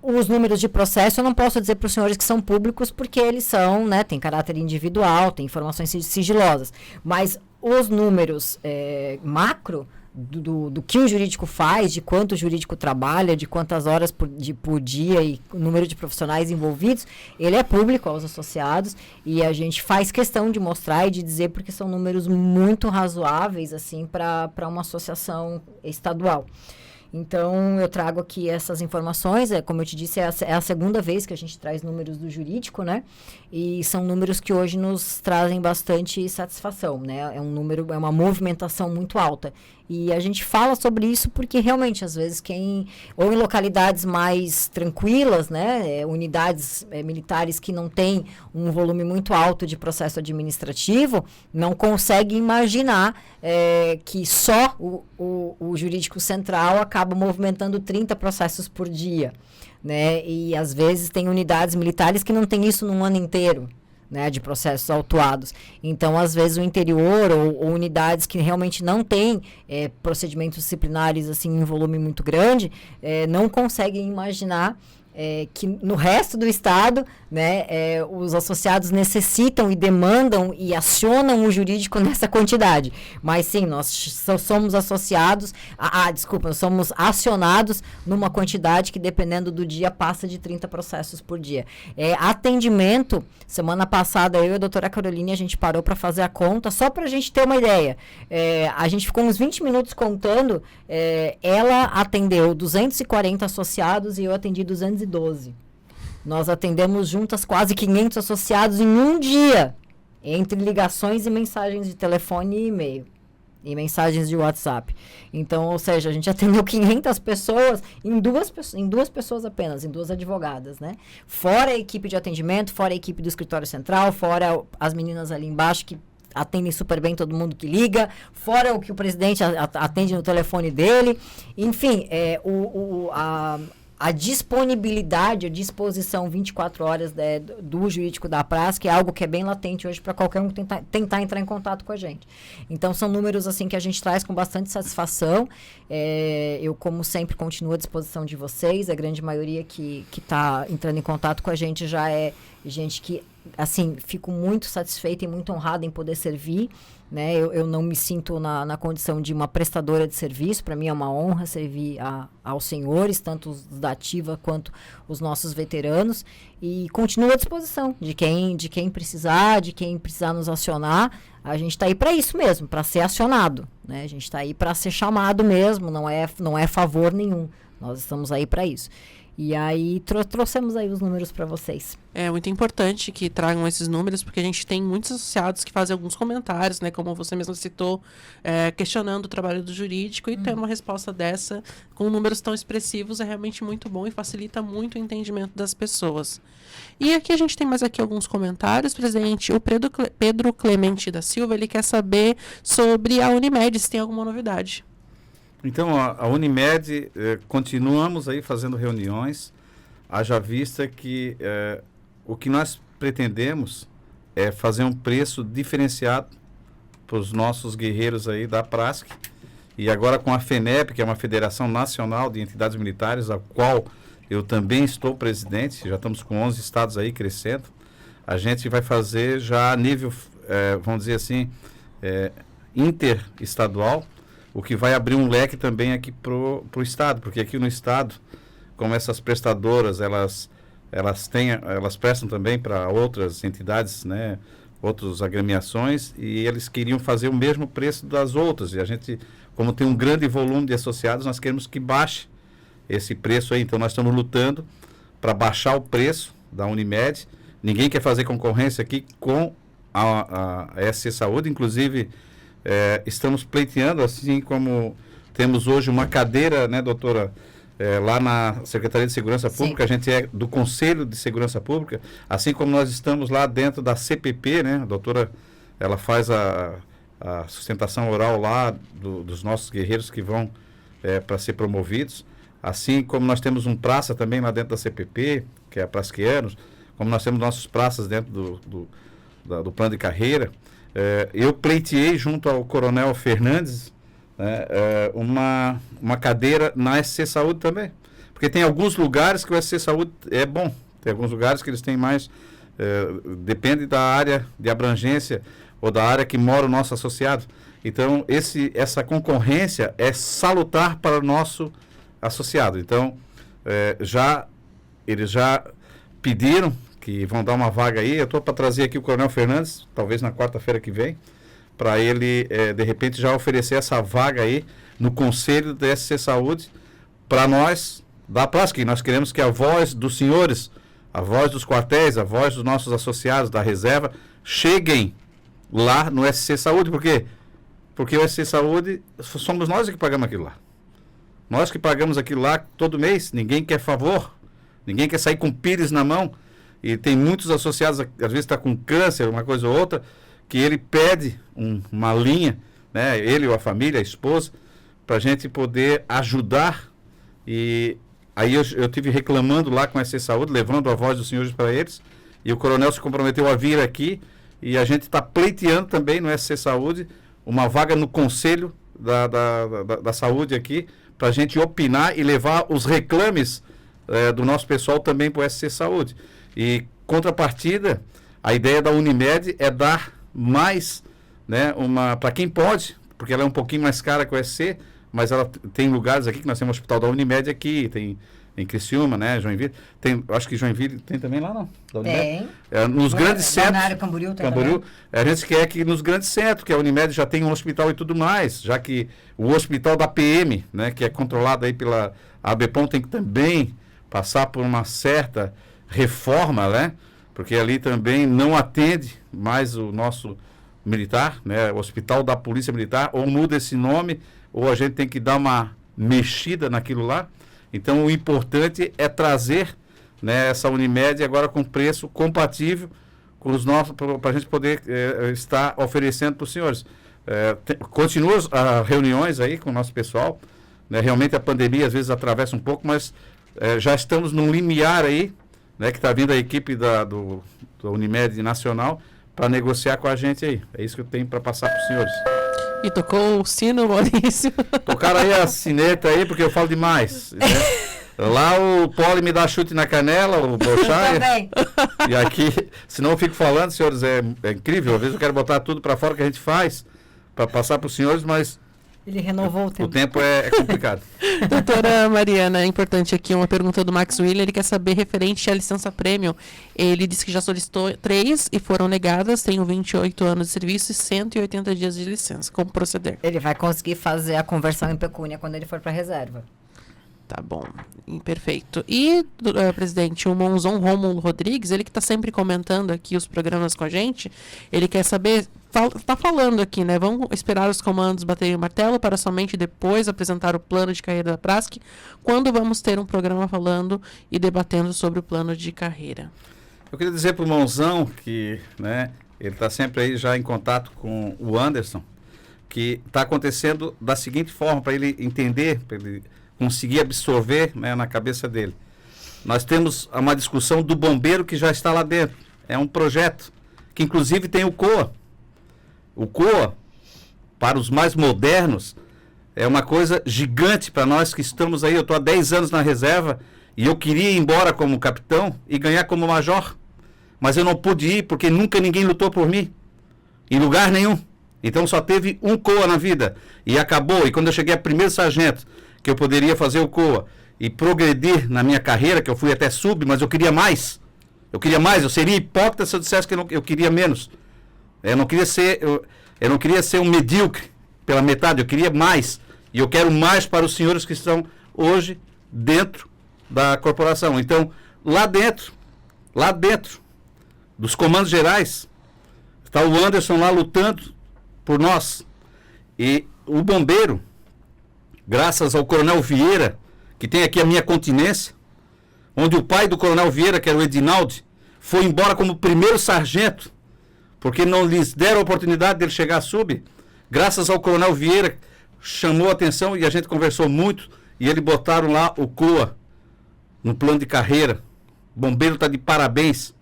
os números de processo, eu não posso dizer para os senhores que são públicos, porque eles são, né, tem caráter individual, tem informações sigilosas. Mas os números macro, do que o jurídico faz, de quanto o jurídico trabalha, de quantas horas por dia e o número de profissionais envolvidos, ele é público aos associados e a gente faz questão de mostrar e de dizer porque são números muito razoáveis assim, para uma associação estadual. Então, eu trago aqui essas informações, como eu te disse, é a segunda vez que a gente traz números do jurídico, né? E são números que hoje nos trazem bastante satisfação, né? É uma movimentação muito alta. E a gente fala sobre isso porque realmente, às vezes, ou em localidades mais tranquilas, né? Unidades militares que não têm um volume muito alto de processo administrativo, não consegue imaginar que só o jurídico central acaba movimentando 30 processos por dia. Né? E às vezes tem unidades militares que não tem isso num ano inteiro, né, de processos autuados. Então, às vezes, o interior ou unidades que realmente não têm procedimentos disciplinares assim, em volume muito grande, não conseguem imaginar que no resto do estado, né, os associados necessitam e demandam e acionam o jurídico nessa quantidade. Mas sim, nós somos associados, nós somos acionados numa quantidade que, dependendo do dia, passa de 30 processos por dia. Atendimento, semana passada, eu e a doutora Caroline, a gente parou para fazer a conta, só para a gente ter uma ideia. A gente ficou uns 20 minutos contando, ela atendeu 240 associados e eu atendi 212. Nós atendemos juntas quase 500 associados em um dia, entre ligações e mensagens de telefone e e-mail, e mensagens de WhatsApp. Então, ou seja, a gente atendeu 500 pessoas em duas pessoas apenas, em duas advogadas, né? Fora a equipe de atendimento, fora a equipe do escritório central, fora as meninas ali embaixo que atendem super bem todo mundo que liga, fora o que o presidente atende no telefone dele. Enfim, a disponibilidade, a disposição 24 horas do jurídico da Prasc é algo que é bem latente hoje para qualquer um tentar entrar em contato com a gente. Então, são números assim que a gente traz com bastante satisfação. Eu, como sempre, continuo à disposição de vocês. A grande maioria que está entrando em contato com a gente já é gente que, assim, fico muito satisfeita e muito honrada em poder servir. Né? Eu não me sinto na condição de uma prestadora de serviço. Para mim é uma honra servir aos senhores, tanto os da ativa quanto os nossos veteranos, e continuo à disposição de quem precisar nos acionar. A gente está aí para isso mesmo, para ser acionado, né? A gente está aí para ser chamado mesmo, não é favor nenhum, nós estamos aí para isso. E aí trouxemos aí os números para vocês. É muito importante que tragam esses números, porque a gente tem muitos associados que fazem alguns comentários, né, como você mesmo citou, questionando o trabalho do jurídico, e ter uma resposta dessa com números tão expressivos é realmente muito bom e facilita muito o entendimento das pessoas. E aqui a gente tem mais aqui alguns comentários, presidente. O Pedro Clemente da Silva, ele quer saber sobre a Unimed, se tem alguma novidade. Então, a Unimed, continuamos aí fazendo reuniões, haja vista que o que nós pretendemos é fazer um preço diferenciado para os nossos guerreiros aí da Prasc, e agora com a FENEP, que é uma Federação Nacional de Entidades Militares, a qual eu também estou presidente, já estamos com 11 estados aí crescendo, a gente vai fazer já a nível, vamos dizer assim, interestadual, o que vai abrir um leque também aqui pro estado, porque aqui no estado, como essas prestadoras, elas prestam também para outras entidades, né, outras agremiações, e eles queriam fazer o mesmo preço das outras, e a gente, como tem um grande volume de associados, nós queremos que baixe esse preço aí. Então nós estamos lutando para baixar o preço da Unimed. Ninguém quer fazer concorrência aqui com a SC Saúde, inclusive estamos pleiteando, assim como temos hoje uma cadeira, né, doutora, lá na Secretaria de Segurança Pública. Sim. A gente é do Conselho de Segurança Pública, assim como nós estamos lá dentro da CPP, né, a doutora, ela faz a sustentação oral lá dos nossos guerreiros que vão para ser promovidos, assim como nós temos um praça também lá dentro da CPP, que é a Prasquianos, como nós temos nossos praças dentro do plano de carreira. Eu pleiteei junto ao Coronel Fernandes, né, uma cadeira na SC Saúde também, porque tem alguns lugares que o SC Saúde é bom, tem alguns lugares que eles têm mais, depende da área de abrangência ou da área que mora o nosso associado. Então essa concorrência é salutar para o nosso associado. Então eles já pediram que vão dar uma vaga aí. Eu estou para trazer aqui o Coronel Fernandes, talvez na quarta-feira que vem, para ele, de repente, já oferecer essa vaga aí no Conselho da SC Saúde para nós da Prasc. Nós queremos que a voz dos senhores, a voz dos quartéis, a voz dos nossos associados da reserva cheguem lá no SC Saúde. Por quê? Porque o SC Saúde, somos nós que pagamos aquilo lá. Nós que pagamos aquilo lá todo mês. Ninguém quer favor, ninguém quer sair com pires na mão. E tem muitos associados, às vezes está com câncer, uma coisa ou outra, que ele pede uma linha, né, ele ou a família, a esposa, para a gente poder ajudar. E aí eu tive reclamando lá com a SC Saúde, levando a voz dos senhores para eles, e o coronel se comprometeu a vir aqui, e a gente está pleiteando também no SC Saúde uma vaga no Conselho da Saúde aqui, para a gente opinar e levar os reclames do nosso pessoal também para o SC Saúde. E, contrapartida, a ideia da Unimed é dar mais, né, para quem pode, porque ela é um pouquinho mais cara que o SC, mas ela tem lugares aqui, que nós temos o hospital da Unimed aqui, tem em Criciúma, né, Joinville, acho que Joinville tem também lá, não? Da Unimed. Nos grandes centros. Camboriú tem Camboriú, a gente quer que nos grandes centros, que a Unimed já tem um hospital e tudo mais, já que o hospital da PM, né, que é controlado aí pela ABPOM, tem que também passar por uma certa reforma, né? Porque ali também não atende mais o nosso militar, né? O Hospital da Polícia Militar, ou muda esse nome, ou a gente tem que dar uma mexida naquilo lá. Então o importante é trazer, né, essa Unimed agora com preço compatível com os nossos, para a gente poder estar oferecendo para os senhores. Continua as reuniões aí com o nosso pessoal, né? Realmente a pandemia às vezes atravessa um pouco, mas já estamos num limiar aí, né? Que está vindo a equipe do Unimed Nacional para negociar com a gente aí. É isso que eu tenho para passar para os senhores. E tocou o sino, Maurício. Tocaram aí a sineta aí, porque eu falo demais. Né? Lá o Poli me dá chute na canela, o Bolchai. E aqui, senão eu fico falando, senhores, é incrível. Às vezes eu quero botar tudo para fora que a gente faz, para passar para os senhores, mas ele renovou o tempo. O tempo é complicado. Doutora Mariana, é importante aqui uma pergunta do Max Willer, ele quer saber referente à licença premium. Ele disse que já solicitou 3 e foram negadas, tenho 28 anos de serviço e 180 dias de licença. Como proceder? Ele vai conseguir fazer a conversão em pecúnia quando ele for para a reserva. Tá bom, perfeito. E, presidente, o Monzon Rômulo Rodrigues, ele que está sempre comentando aqui os programas com a gente, ele quer saber, tá falando aqui, né? Vamos esperar os comandos baterem o martelo para somente depois apresentar o plano de carreira da Prasc. Quando vamos ter um programa falando e debatendo sobre o plano de carreira? Eu queria dizer para o Monzão que, né, ele está sempre aí já em contato com o Anderson, que está acontecendo da seguinte forma, para ele entender, para ele conseguir absorver, né, na cabeça dele. Nós temos uma discussão do bombeiro que já está lá dentro. É um projeto que inclusive tem o COA. O COA, para os mais modernos, é uma coisa gigante para nós que estamos aí. Eu estou há 10 anos na reserva e eu queria ir embora como capitão e ganhar como major. Mas eu não pude ir porque nunca ninguém lutou por mim. Em lugar nenhum. Então só teve um COA na vida. E acabou. E quando eu cheguei a primeiro sargento, que eu poderia fazer o COA e progredir na minha carreira, que eu fui até sub, mas eu queria mais. Eu seria hipócrita se eu dissesse que eu queria menos. Eu não queria ser um medíocre pela metade, eu queria mais. E eu quero mais para os senhores que estão hoje dentro da corporação. Então, lá dentro dos comandos gerais, está o Anderson lá lutando por nós. E o bombeiro, graças ao Coronel Vieira, que tem aqui a minha continência, onde o pai do Coronel Vieira, que era o Edinaldi, foi embora como primeiro sargento, porque não lhes deram a oportunidade dele chegar a sub. Graças ao Coronel Vieira, chamou a atenção e a gente conversou muito, e eles botaram lá o COA no plano de carreira. O bombeiro está de parabéns,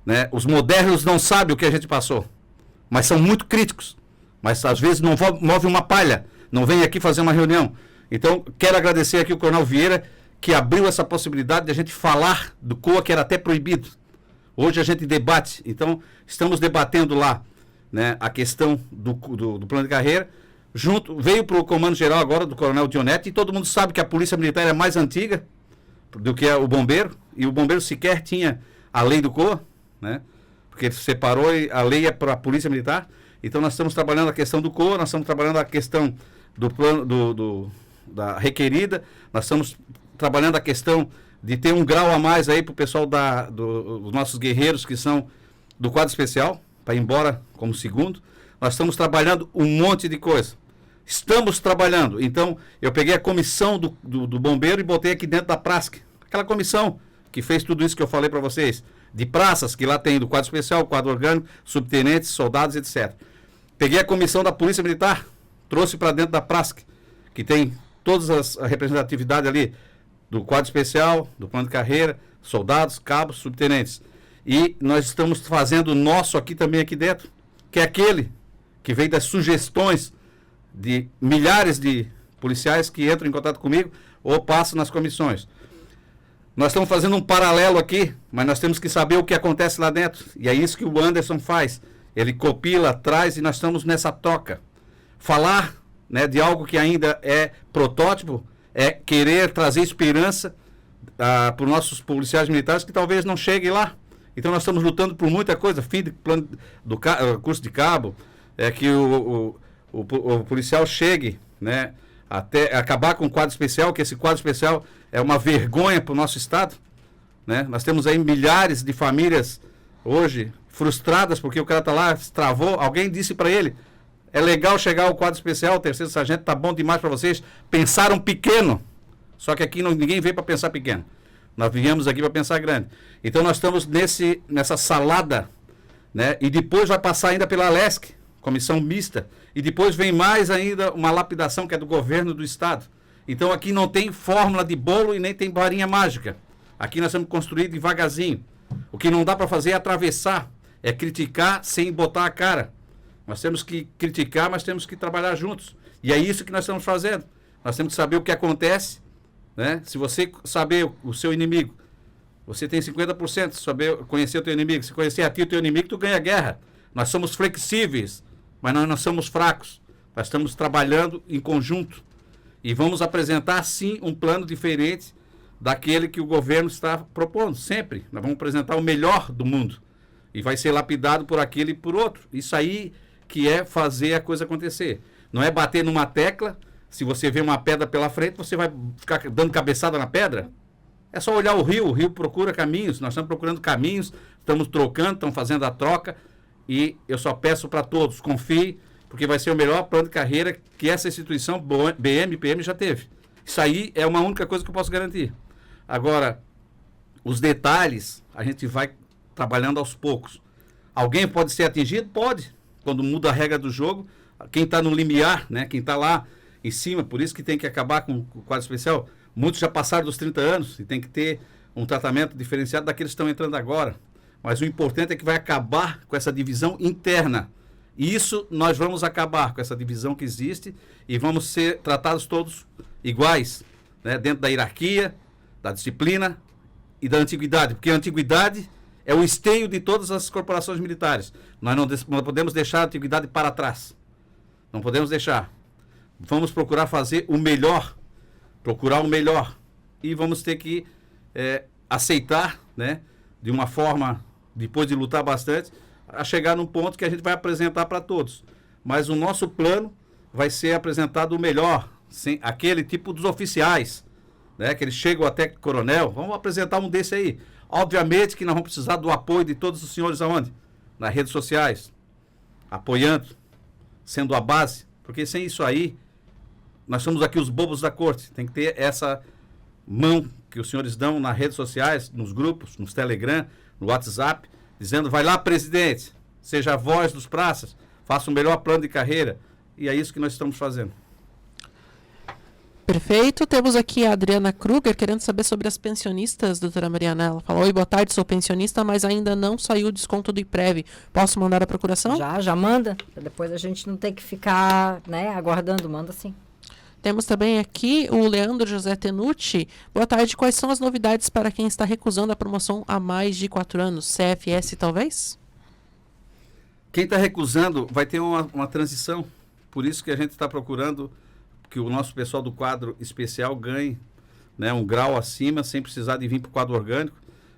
né? Os modernos não sabem o que a gente passou, mas são muito críticos, mas às vezes não move uma palha, não vem aqui fazer uma reunião. Então, quero agradecer aqui o Coronel Vieira, que abriu essa possibilidade de a gente falar do COA, que era até proibido. Hoje a gente debate. Então, estamos debatendo lá, né, a questão do plano de carreira. Veio para o Comando Geral agora do Coronel Dionete, e todo mundo sabe que a Polícia Militar é mais antiga do que o Bombeiro, e o Bombeiro sequer tinha a lei do COA, né, porque ele separou e a lei é para a Polícia Militar. Então, nós estamos trabalhando a questão do COA, nós estamos trabalhando a questão do plano da requerida, nós estamos trabalhando a questão de ter um grau a mais aí para o pessoal dos nossos guerreiros que são do quadro especial, para ir embora como segundo. Nós estamos trabalhando um monte de coisa. Estamos trabalhando. Então, eu peguei a comissão do bombeiro e botei aqui dentro da Prasc. Aquela comissão que fez tudo isso que eu falei para vocês. De praças, que lá tem do quadro especial, quadro orgânico, subtenentes, soldados, etc. Peguei a comissão da Polícia Militar, trouxe para dentro da Prasc, que tem todas a representatividade ali do quadro especial, do plano de carreira, soldados, cabos, subtenentes. E nós estamos fazendo o nosso aqui também aqui dentro, que é aquele que vem das sugestões de milhares de policiais que entram em contato comigo ou passam nas comissões. Nós estamos fazendo um paralelo aqui, mas nós temos que saber o que acontece lá dentro. E é isso que o Anderson faz. Ele copila, traz, e nós estamos nessa troca. Falar, né, de algo que ainda é protótipo é querer trazer esperança para os nossos policiais militares que talvez não cheguem lá. Então nós estamos lutando por muita coisa, fim de plano do curso de cabo, que o policial chegue, né, até acabar com o quadro especial, que esse quadro especial é uma vergonha para o nosso estado, né? Nós temos aí milhares de famílias hoje frustradas porque o cara está lá, travou, alguém disse para ele: é legal chegar ao quadro especial, o terceiro sargento, tá bom demais para vocês, pensaram pequeno, só que aqui ninguém veio para pensar pequeno. Nós viemos aqui para pensar grande. Então nós estamos nessa salada, né? E depois vai passar ainda pela LESC, comissão mista, e depois vem mais ainda uma lapidação que é do governo do estado. Então aqui não tem fórmula de bolo e nem tem varinha mágica. Aqui nós temos que construir devagarzinho. O que não dá para fazer é atravessar, é criticar sem botar a cara. Nós temos que criticar, mas temos que trabalhar juntos. E é isso que nós estamos fazendo. Nós temos que saber o que acontece, né? Se você saber o seu inimigo, você tem 50%, saber conhecer o teu inimigo. Se conhecer a ti o teu inimigo, tu ganha a guerra. Nós somos flexíveis, mas nós não somos fracos. Nós estamos trabalhando em conjunto. E vamos apresentar, sim, um plano diferente daquele que o governo está propondo, sempre. Nós vamos apresentar o melhor do mundo. E vai ser lapidado por aquele e por outro. Isso aí que é fazer a coisa acontecer. Não é bater numa tecla. Se você vê uma pedra pela frente, você vai ficar dando cabeçada na pedra? É só olhar o rio procura caminhos, nós estamos procurando caminhos, estamos trocando, estamos fazendo a troca, e eu só peço para todos, confie, porque vai ser o melhor plano de carreira que essa instituição, BM, PM, já teve. Isso aí é uma única coisa que eu posso garantir. Agora, os detalhes, a gente vai trabalhando aos poucos. Alguém pode ser atingido? Pode, quando muda a regra do jogo, quem está no limiar, né, quem está lá em cima, por isso que tem que acabar com o quadro especial. Muitos já passaram dos 30 anos e tem que ter um tratamento diferenciado daqueles que estão entrando agora. Mas o importante é que vai acabar com essa divisão interna. E isso nós vamos acabar com essa divisão que existe e vamos ser tratados todos iguais, né, dentro da hierarquia, da disciplina e da antiguidade. Porque a antiguidade é o esteio de todas as corporações militares. Nós não podemos deixar a antiguidade para trás. Não podemos deixar. Vamos procurar fazer o melhor, procurar o melhor. E vamos ter que aceitar, né, de uma forma, depois de lutar bastante, a chegar num ponto que a gente vai apresentar para todos. Mas o nosso plano vai ser apresentado o melhor, sem aquele tipo dos oficiais, né, que eles chegam até coronel. Vamos apresentar um desse aí. Obviamente que nós vamos precisar do apoio de todos os senhores aonde? Nas redes sociais, apoiando, sendo a base, porque sem isso aí, nós somos aqui os bobos da corte. Tem que ter essa mão que os senhores dão nas redes sociais, nos grupos, nos Telegram, no WhatsApp, dizendo, vai lá, presidente, seja a voz dos praças, faça o melhor plano de carreira. E é isso que nós estamos fazendo. Perfeito. Temos aqui a Adriana Kruger querendo saber sobre as pensionistas, doutora Mariana. Ela falou, oi, boa tarde, sou pensionista, mas ainda não saiu o desconto do IPREV. Posso mandar a procuração? Já manda. Depois a gente não tem que ficar, né, aguardando, manda sim. Temos também aqui o Leandro José Tenucci. Boa tarde, quais são as novidades para quem está recusando a promoção há mais de 4 anos? CFS, talvez? Quem está recusando vai ter uma transição. Por isso que a gente está procurando que o nosso pessoal do quadro especial ganhe, né, um grau acima, sem precisar de vir para o quadro orgânico.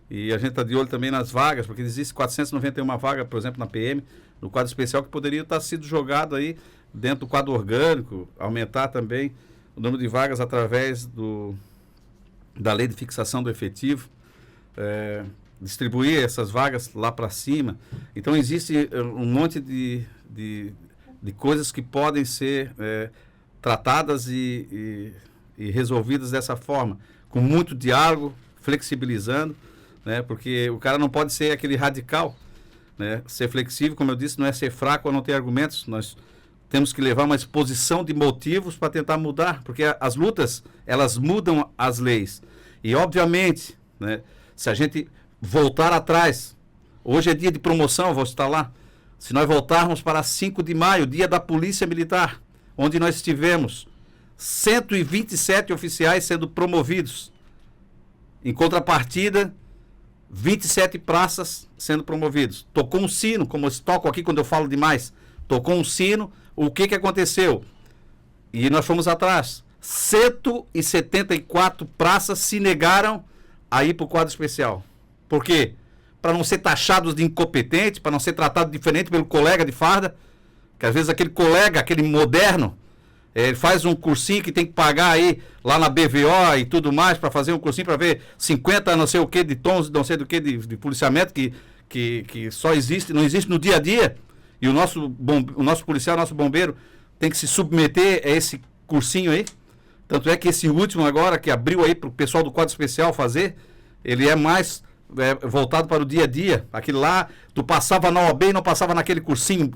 E a gente está de olho também nas vagas, porque existe 491 vagas, por exemplo, na PM, no quadro especial, que poderia estar sido jogado aí dentro do quadro orgânico, aumentar também o número de vagas através da lei de fixação do efetivo, distribuir essas vagas lá para cima. Então, existe um monte de coisas que podem ser tratadas e resolvidas dessa forma, com muito diálogo, flexibilizando, né, porque o cara não pode ser aquele radical, né, ser flexível, como eu disse, não é ser fraco ou não ter argumentos. Nós temos que levar uma exposição de motivos para tentar mudar, porque as lutas, elas mudam as leis. E, obviamente, né, se a gente voltar atrás, hoje é dia de promoção, vou estar lá, se nós voltarmos para 5 de maio, dia da Polícia Militar, onde nós tivemos 127 oficiais sendo promovidos, em contrapartida, 27 praças sendo promovidos. Tocou um sino, como eu toco aqui quando eu falo demais, tocou um sino. O que aconteceu? E nós fomos atrás. 174 praças se negaram a ir para o quadro especial. Por quê? Para não ser taxados de incompetente, para não ser tratado diferente pelo colega de farda, que às vezes aquele colega, aquele moderno, ele faz um cursinho que tem que pagar aí lá na BVO e tudo mais, para fazer um cursinho para ver 50 não sei o que de tons, não sei do que de policiamento, que só existe, não existe no dia a dia. E o nosso policial, nosso bombeiro, tem que se submeter a esse cursinho aí. Tanto é que esse último agora, que abriu aí para o pessoal do quadro especial fazer, ele é mais voltado para o dia a dia. Aquele lá, tu passava na OAB e não passava naquele cursinho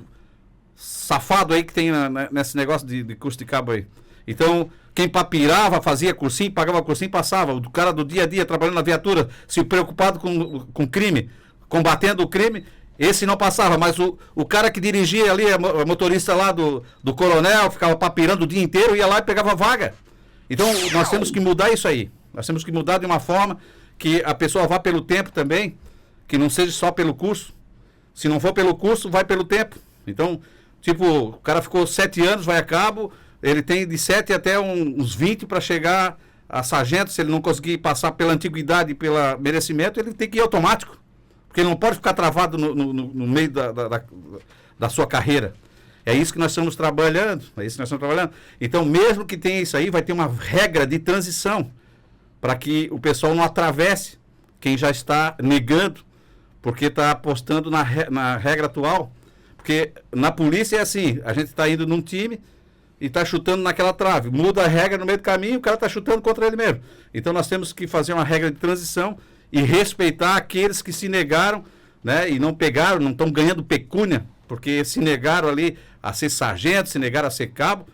safado aí que tem nesse negócio de curso de cabo aí. Então, quem papirava, fazia cursinho, pagava cursinho, passava. O cara do dia a dia, trabalhando na viatura, se preocupado com crime, combatendo o crime, esse não passava. Mas o cara que dirigia ali, o motorista lá do coronel, ficava papirando o dia inteiro, ia lá e pegava vaga. Então, nós temos que mudar isso aí. Nós temos que mudar de uma forma que a pessoa vá pelo tempo também, que não seja só pelo curso. Se não for pelo curso, vai pelo tempo. Então, tipo, o cara ficou 7 anos, vai a cabo, ele tem de 7 até uns 20 para chegar a sargento. Se ele não conseguir passar pela antiguidade e pelo merecimento, ele tem que ir automático. Porque ele não pode ficar travado no meio da sua carreira. É isso que nós estamos trabalhando. Então, mesmo que tenha isso aí, vai ter uma regra de transição para que o pessoal não atravesse quem já está negando, porque está apostando na regra atual. Porque na polícia é assim, a gente está indo num time e está chutando naquela trave. Muda a regra no meio do caminho, o cara está chutando contra ele mesmo. Então nós temos que fazer uma regra de transição e respeitar aqueles que se negaram, né, e não pegaram, não estão ganhando pecúnia, porque se negaram ali a ser sargento, se negaram a ser cabo,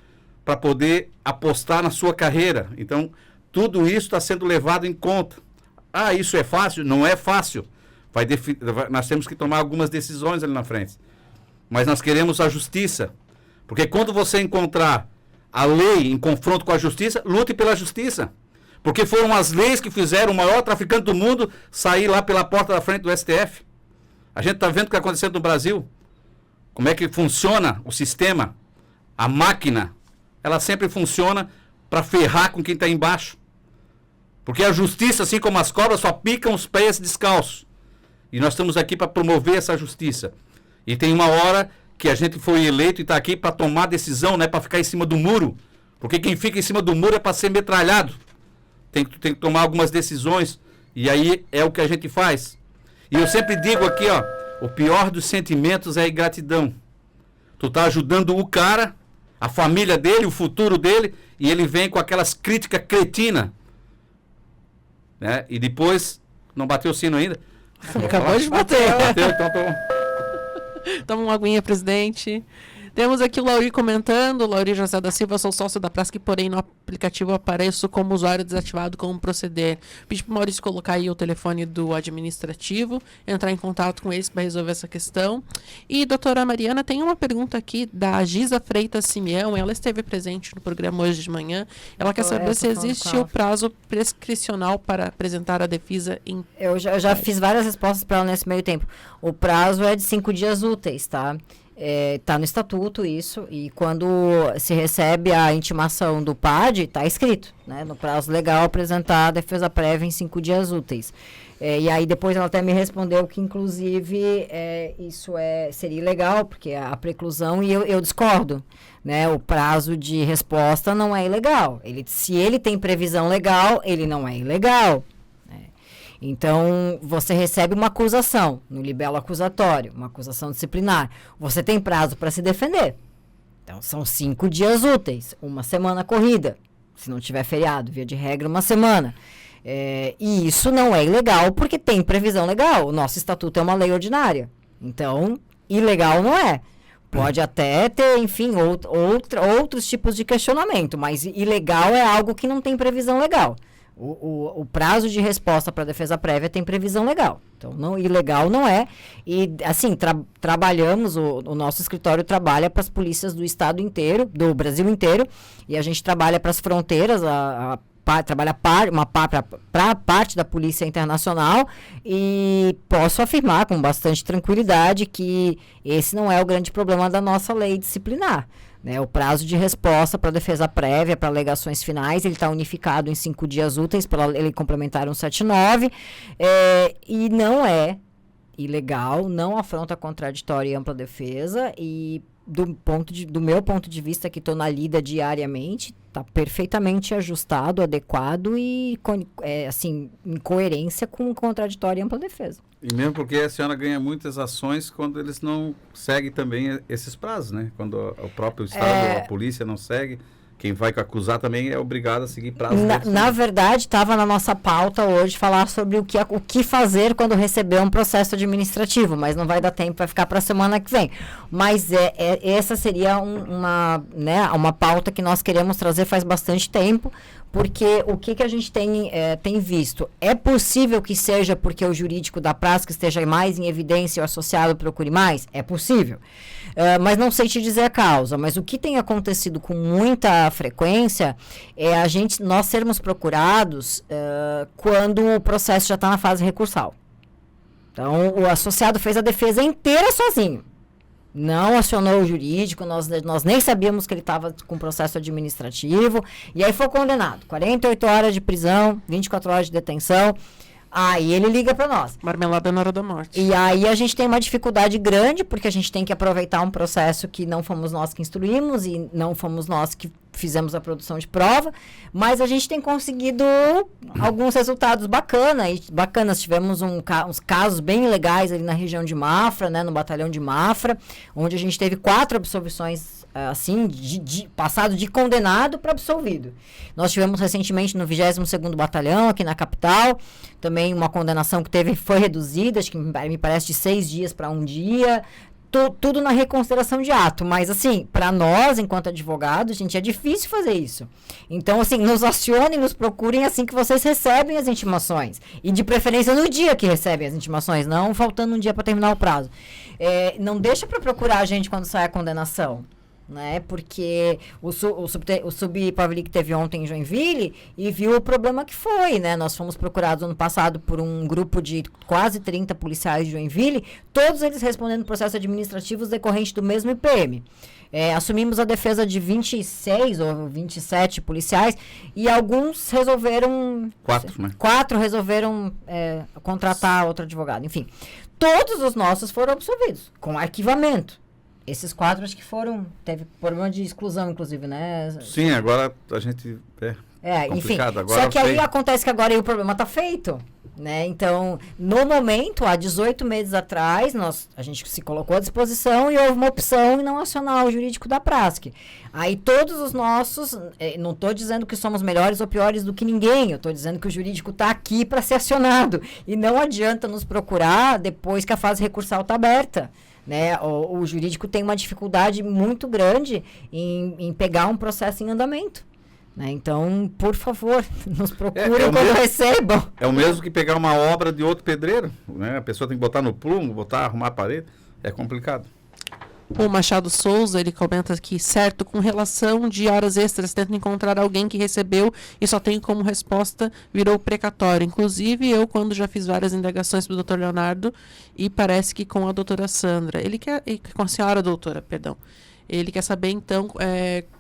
para poder apostar na sua carreira. Então, tudo isso está sendo levado em conta. Ah, isso é fácil? Não é fácil. Nós temos que tomar algumas decisões ali na frente. Mas nós queremos a justiça. Porque quando você encontrar a lei em confronto com a justiça, lute pela justiça. Porque foram as leis que fizeram o maior traficante do mundo sair lá pela porta da frente do STF. A gente está vendo o que está acontecendo no Brasil. Como é que funciona o sistema. A máquina, ela sempre funciona para ferrar com quem está embaixo. Porque a justiça, assim como as cobras, só picam os pés descalços. E nós estamos aqui para promover essa justiça. E tem uma hora que a gente foi eleito e está aqui para tomar decisão, não é para ficar em cima do muro. Porque quem fica em cima do muro é para ser metralhado. Tem que tomar algumas decisões. E aí é o que a gente faz. E eu sempre digo aqui, ó, o pior dos sentimentos é a ingratidão. Tu tá ajudando o cara, a família dele, o futuro dele, e ele vem com aquelas críticas cretinas. Né? E depois, não bateu o sino ainda? Acabou de bater. Bateu, então tô... Toma uma aguinha, presidente. Temos aqui o Lauri comentando. Lauri José da Silva, sou sócio da Prasc, porém no aplicativo apareço como usuário desativado. Como proceder? Pedi para o Maurício colocar aí o telefone do administrativo, entrar em contato com eles para resolver essa questão. E, doutora Mariana, tem uma pergunta aqui da Giza Freitas Simeão. Ela esteve presente no programa hoje de manhã. Ela quer saber se existe o prazo prescricional para apresentar a defesa em... Eu já fiz várias respostas para ela nesse meio tempo. O prazo é de 5 dias úteis, tá? Está no estatuto isso, e quando se recebe a intimação do PAD, está escrito, né, no prazo legal apresentar a defesa prévia em 5 dias úteis. E aí depois ela até me respondeu que, inclusive, isso seria ilegal, porque a preclusão, e eu discordo, né, o prazo de resposta não é ilegal. Se ele tem previsão legal, ele não é ilegal. Então, você recebe uma acusação no libelo acusatório, uma acusação disciplinar. Você tem prazo para se defender. Então, são 5 dias úteis, uma semana corrida. Se não tiver feriado, via de regra, uma semana. E isso não é ilegal porque tem previsão legal. O nosso estatuto é uma lei ordinária. Então, ilegal não é. Pode até ter, enfim, outros tipos de questionamento, mas ilegal é algo que não tem previsão legal. O prazo de resposta para defesa prévia tem previsão legal. Então, ilegal não é. E, assim, trabalhamos, o nosso escritório trabalha para as polícias do estado inteiro, do Brasil inteiro, e a gente trabalha para as fronteiras, trabalha para a parte da Polícia Internacional, e posso afirmar com bastante tranquilidade que esse não é o grande problema da nossa lei disciplinar. Né, o prazo de resposta para defesa prévia, para alegações finais, ele está unificado em 5 dias úteis pela Lei Complementar 179, e não é ilegal, não afronta contraditória e ampla defesa, e do meu ponto de vista, que estou na lida diariamente, está perfeitamente ajustado, adequado e assim, em coerência com contraditória e ampla defesa. E mesmo porque a senhora ganha muitas ações quando eles não seguem também esses prazos, né? Quando o próprio Estado, a polícia não segue, quem vai acusar também é obrigado a seguir prazo. Na verdade, estava na nossa pauta hoje falar sobre o que fazer quando receber um processo administrativo, mas não vai dar tempo, vai ficar para a semana que vem. Mas essa seria uma pauta que nós queremos trazer faz bastante tempo, porque o que a gente tem visto? É possível que seja porque o jurídico da prática esteja mais em evidência e o associado procure mais? É possível. Mas não sei te dizer a causa. Mas o que tem acontecido com muita frequência é nós sermos procurados quando o processo já está na fase recursal. Então, o associado fez a defesa inteira sozinho. Não acionou o jurídico, nós nem sabíamos que ele estava com processo administrativo, e aí foi condenado. 48 horas de prisão, 24 horas de detenção, aí ele liga para nós. Marmelada na hora da morte. E aí a gente tem uma dificuldade grande, porque a gente tem que aproveitar um processo que não fomos nós que instruímos, e não fomos nós que fizemos a produção de prova, mas a gente tem conseguido alguns resultados bacanas. Tivemos uns casos bem legais ali na região de Mafra, né, no batalhão de Mafra, onde a gente teve 4 absolvições, assim, passado de condenado para absolvido. Nós tivemos recentemente no 22º Batalhão, aqui na capital, também uma condenação que foi reduzida, acho que me parece de 6 dias para 1 dia, tudo na reconsideração de ato, mas assim, para nós, enquanto advogados, gente, é difícil fazer isso. Então, assim, nos acionem, nos procurem assim que vocês recebem as intimações, e de preferência no dia que recebem as intimações, não faltando um dia para terminar o prazo. Não deixa para procurar a gente quando sai a condenação, né? Porque o Sub-Pavlik teve ontem em Joinville e viu o problema que foi, né? Nós fomos procurados ano passado por um grupo de quase 30 policiais de Joinville, todos eles respondendo processos administrativos decorrentes do mesmo IPM. Assumimos a defesa de 26 ou 27 policiais e alguns resolveram... 4, né? 4 resolveram contratar outro advogado. Enfim, todos os nossos foram absolvidos, com arquivamento. Esses 4 acho que teve problema de exclusão, inclusive, né? Sim, agora a gente enfim. Agora só que aí acontece que agora aí o problema está feito, né? Então, no momento, há 18 meses atrás, a gente se colocou à disposição e houve uma opção em não acionar o jurídico da Prasc. Aí todos os nossos, não estou dizendo que somos melhores ou piores do que ninguém, eu estou dizendo que o jurídico está aqui para ser acionado. E não adianta nos procurar depois que a fase recursal está aberta. Né? O jurídico tem uma dificuldade muito grande em pegar um processo em andamento. Né? Então, por favor, nos procurem quando recebam. É o mesmo que pegar uma obra de outro pedreiro. Né? A pessoa tem que botar no plumo, arrumar a parede. É complicado. O Machado Souza, ele comenta aqui, certo, com relação de horas extras, tento encontrar alguém que recebeu e só tem como resposta, virou precatório. Inclusive, eu, quando já fiz várias indagações para o Dr. Leonardo, e parece que com a doutora Sandra, com a senhora doutora, perdão, ele quer saber, então,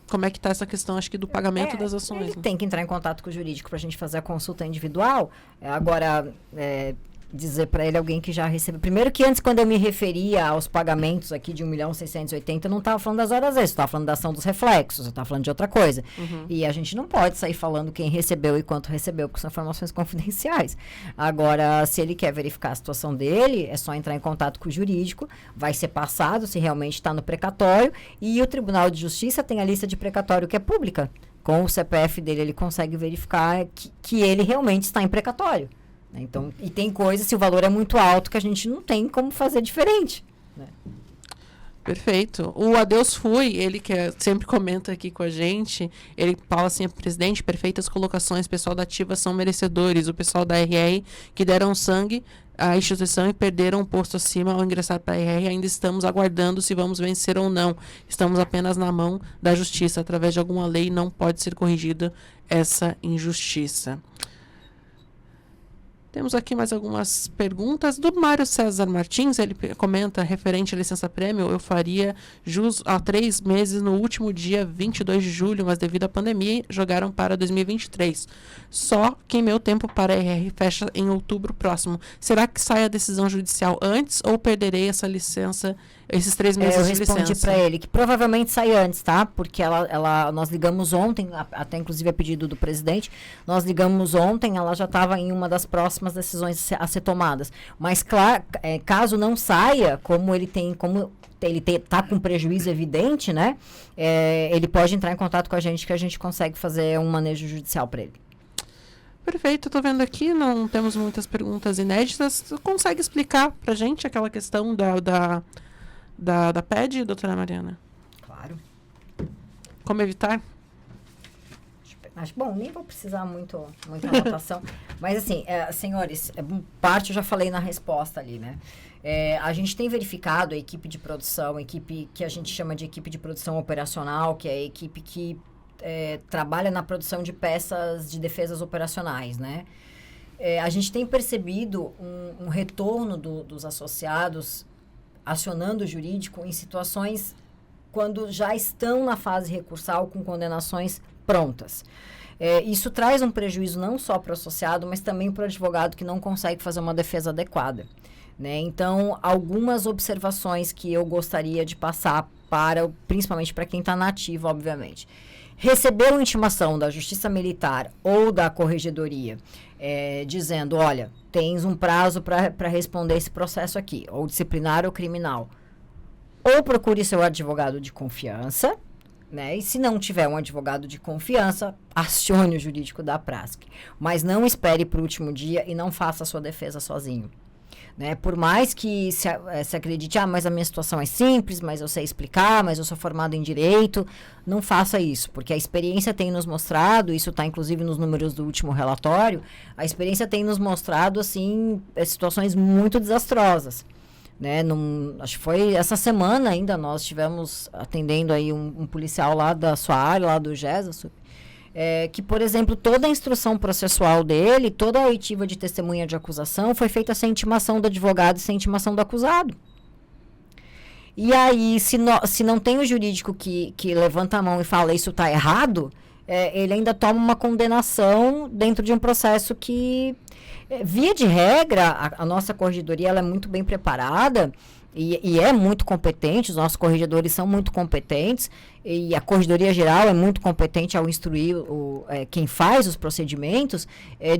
como é que está essa questão, acho que do pagamento das ações. Ele tem que entrar em contato com o jurídico para a gente fazer a consulta individual. Agora, dizer para ele alguém que já recebeu. Primeiro que antes, quando eu me referia aos pagamentos aqui de 1.680.000, eu não estava falando das horas extras, eu estava falando da ação dos reflexos, eu estava falando de outra coisa. Uhum. E a gente não pode sair falando quem recebeu e quanto recebeu, porque são informações confidenciais. Agora, se ele quer verificar a situação dele, é só entrar em contato com o jurídico, vai ser passado se realmente está no precatório, e o Tribunal de Justiça tem a lista de precatório que é pública. Com o CPF dele, ele consegue verificar que ele realmente está em precatório. Então, e tem coisas, se o valor é muito alto, que a gente não tem como fazer diferente. Né? Perfeito. O Adeus Fui, ele que sempre comenta aqui com a gente, ele fala assim, presidente, perfeitas colocações, pessoal da Ativa são merecedores, o pessoal da RR que deram sangue à instituição e perderam um posto acima ao ingressar para a RR, ainda estamos aguardando se vamos vencer ou não. Estamos apenas na mão da justiça, através de alguma lei não pode ser corrigida essa injustiça. Temos aqui mais algumas perguntas. Do Mário César Martins, ele comenta, referente à licença-prêmio, eu faria jus há 3 meses no último dia 22 de julho, mas devido à pandemia, jogaram para 2023. Só que meu tempo para a RR fecha em outubro próximo. Será que sai a decisão judicial antes ou perderei essa licença esses 3 meses Eu de respondi licença. para ele que provavelmente sai antes, tá? Porque nós ligamos ontem, até inclusive a pedido do presidente, nós ligamos ontem, ela já estava em uma das próximas decisões a ser tomadas. Mas, claro, caso não saia, como ele tá com prejuízo evidente, né? Ele pode entrar em contato com a gente que a gente consegue fazer um manejo judicial para ele. Perfeito, eu tô vendo aqui, não temos muitas perguntas inéditas. Você consegue explicar pra gente aquela questão da PED, doutora Mariana? Claro. Como evitar? Acho, bom, nem vou precisar muita anotação. Mas, assim, senhores, parte eu já falei na resposta ali, né? A gente tem verificado a equipe de produção, a equipe que a gente chama de equipe de produção operacional, que é a equipe que trabalha na produção de peças de defesas operacionais, né? A gente tem percebido um retorno dos associados acionando o jurídico em situações quando já estão na fase recursal com condenações prontas. Isso traz um prejuízo não só para o associado, mas também para o advogado que não consegue fazer uma defesa adequada, né? Então, algumas observações que eu gostaria de passar principalmente para quem está na ativa, obviamente. Recebeu intimação da Justiça Militar ou da Corregedoria dizendo, olha, tens um prazo para responder esse processo aqui, ou disciplinar ou criminal. Ou procure seu advogado de confiança, né? E se não tiver um advogado de confiança, acione o jurídico da Prasc. Mas não espere para o último dia e não faça a sua defesa sozinho. Né? Por mais que se acredite, mas a minha situação é simples, mas eu sei explicar, mas eu sou formado em direito, não faça isso, porque a experiência tem nos mostrado, isso está inclusive nos números do último relatório, a experiência tem nos mostrado, assim, situações muito desastrosas. Né? Acho que foi essa semana ainda, nós estivemos atendendo aí um policial lá da sua área, lá do GESA, que, por exemplo, toda a instrução processual dele, toda a oitiva de testemunha de acusação foi feita sem intimação do advogado e sem intimação do acusado. E aí, se não tem o jurídico que levanta a mão e fala isso está errado, ele ainda toma uma condenação dentro de um processo que, via de regra, a nossa corregedoria ela é muito bem preparada e é muito competente, os nossos corregedores são muito competentes, e a Corregedoria Geral é muito competente ao instruir quem faz os procedimentos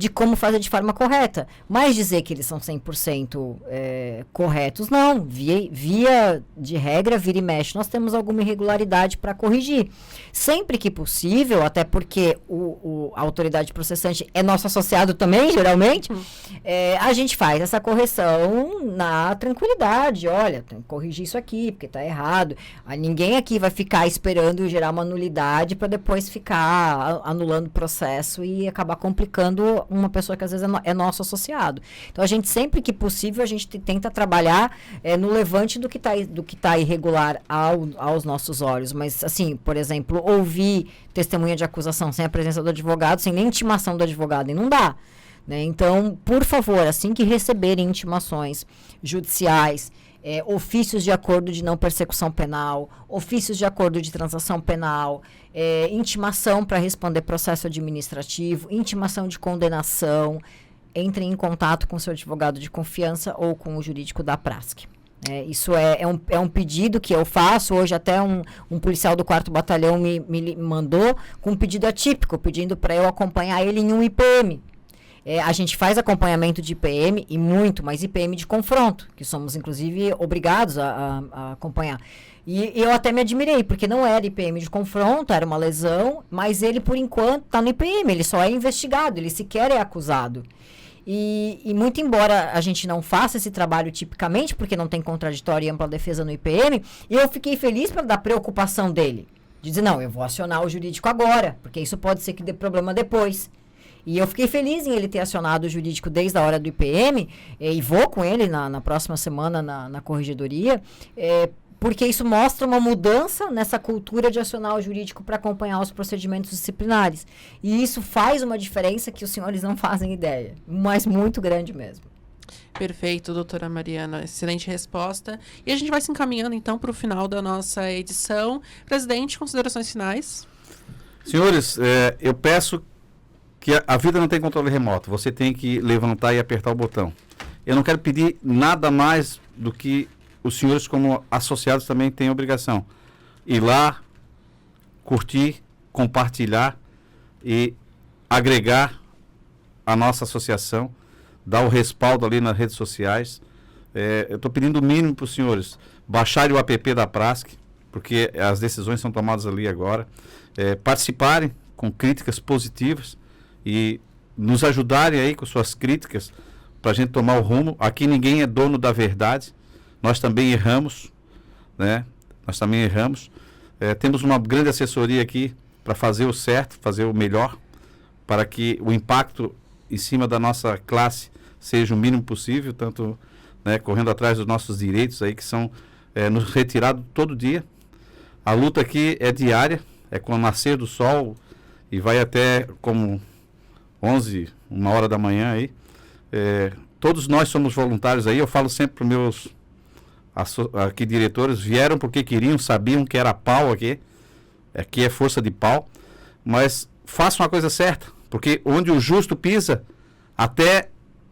de como fazer de forma correta. Mas dizer que eles são 100% corretos, não. Via de regra, vira e mexe, nós temos alguma irregularidade para corrigir. Sempre que possível, até porque a autoridade processante é nosso associado também, geralmente, a gente faz essa correção na tranquilidade. Olha, tem que corrigir isso aqui, porque está errado. Ninguém aqui vai ficar esperando gerar uma nulidade para depois ficar anulando o processo e acabar complicando uma pessoa que às vezes é nosso associado. Então, a gente sempre que possível, a gente tenta trabalhar no levante do que tá irregular aos nossos olhos. Mas, assim, por exemplo, ouvir testemunha de acusação sem a presença do advogado, sem nem intimação do advogado, e não dá. Né? Então, por favor, assim que receberem intimações judiciais, ofícios de acordo de não persecução penal, ofícios de acordo de transação penal, intimação para responder processo administrativo, intimação de condenação, entrem em contato com seu advogado de confiança ou com o jurídico da Prasc. Isso é um pedido que eu faço. Hoje até um policial do 4º Batalhão me mandou com um pedido atípico, pedindo para eu acompanhar ele em um IPM. A gente faz acompanhamento de IPM e muito, mas IPM de confronto, que somos, inclusive, obrigados a acompanhar. E eu até me admirei, porque não era IPM de confronto, era uma lesão, mas ele, por enquanto, está no IPM, ele só é investigado, ele sequer é acusado. E muito embora a gente não faça esse trabalho tipicamente, porque não tem contraditório e ampla defesa no IPM, eu fiquei feliz da preocupação dele, de dizer, não, eu vou acionar o jurídico agora, porque isso pode ser que dê problema depois. E eu fiquei feliz em ele ter acionado o jurídico desde a hora do IPM, e vou com ele na próxima semana na corregedoria, porque isso mostra uma mudança nessa cultura de acionar o jurídico para acompanhar os procedimentos disciplinares. E isso faz uma diferença que os senhores não fazem ideia, mas muito grande mesmo. Perfeito, doutora Mariana. Excelente resposta. E a gente vai se encaminhando, então, para o final da nossa edição. Presidente, considerações finais? Senhores, eu peço que a vida não tem controle remoto. Você tem que levantar e apertar o botão. Eu não quero pedir nada mais do que os senhores como associados também têm a obrigação. Ir lá, curtir, compartilhar e agregar a nossa associação, dar o respaldo ali nas redes sociais. Eu estou pedindo o mínimo para os senhores baixarem o app da Prasc, porque as decisões são tomadas ali agora, participarem com críticas positivas e nos ajudarem aí com suas críticas para a gente tomar o rumo. Aqui ninguém é dono da verdade, nós também erramos, né? Nós também erramos. Temos uma grande assessoria aqui para fazer o certo, fazer o melhor, para que o impacto em cima da nossa classe seja o mínimo possível, tanto, né, correndo atrás dos nossos direitos aí que são nos retirados todo dia. A luta aqui é diária, é com o nascer do sol e vai até como 11, 1h da manhã aí. Todos nós somos voluntários aí, eu falo sempre para os meus aqui diretores, vieram porque queriam, sabiam que era pau aqui é força de pau, mas façam a coisa certa, porque onde o justo pisa, até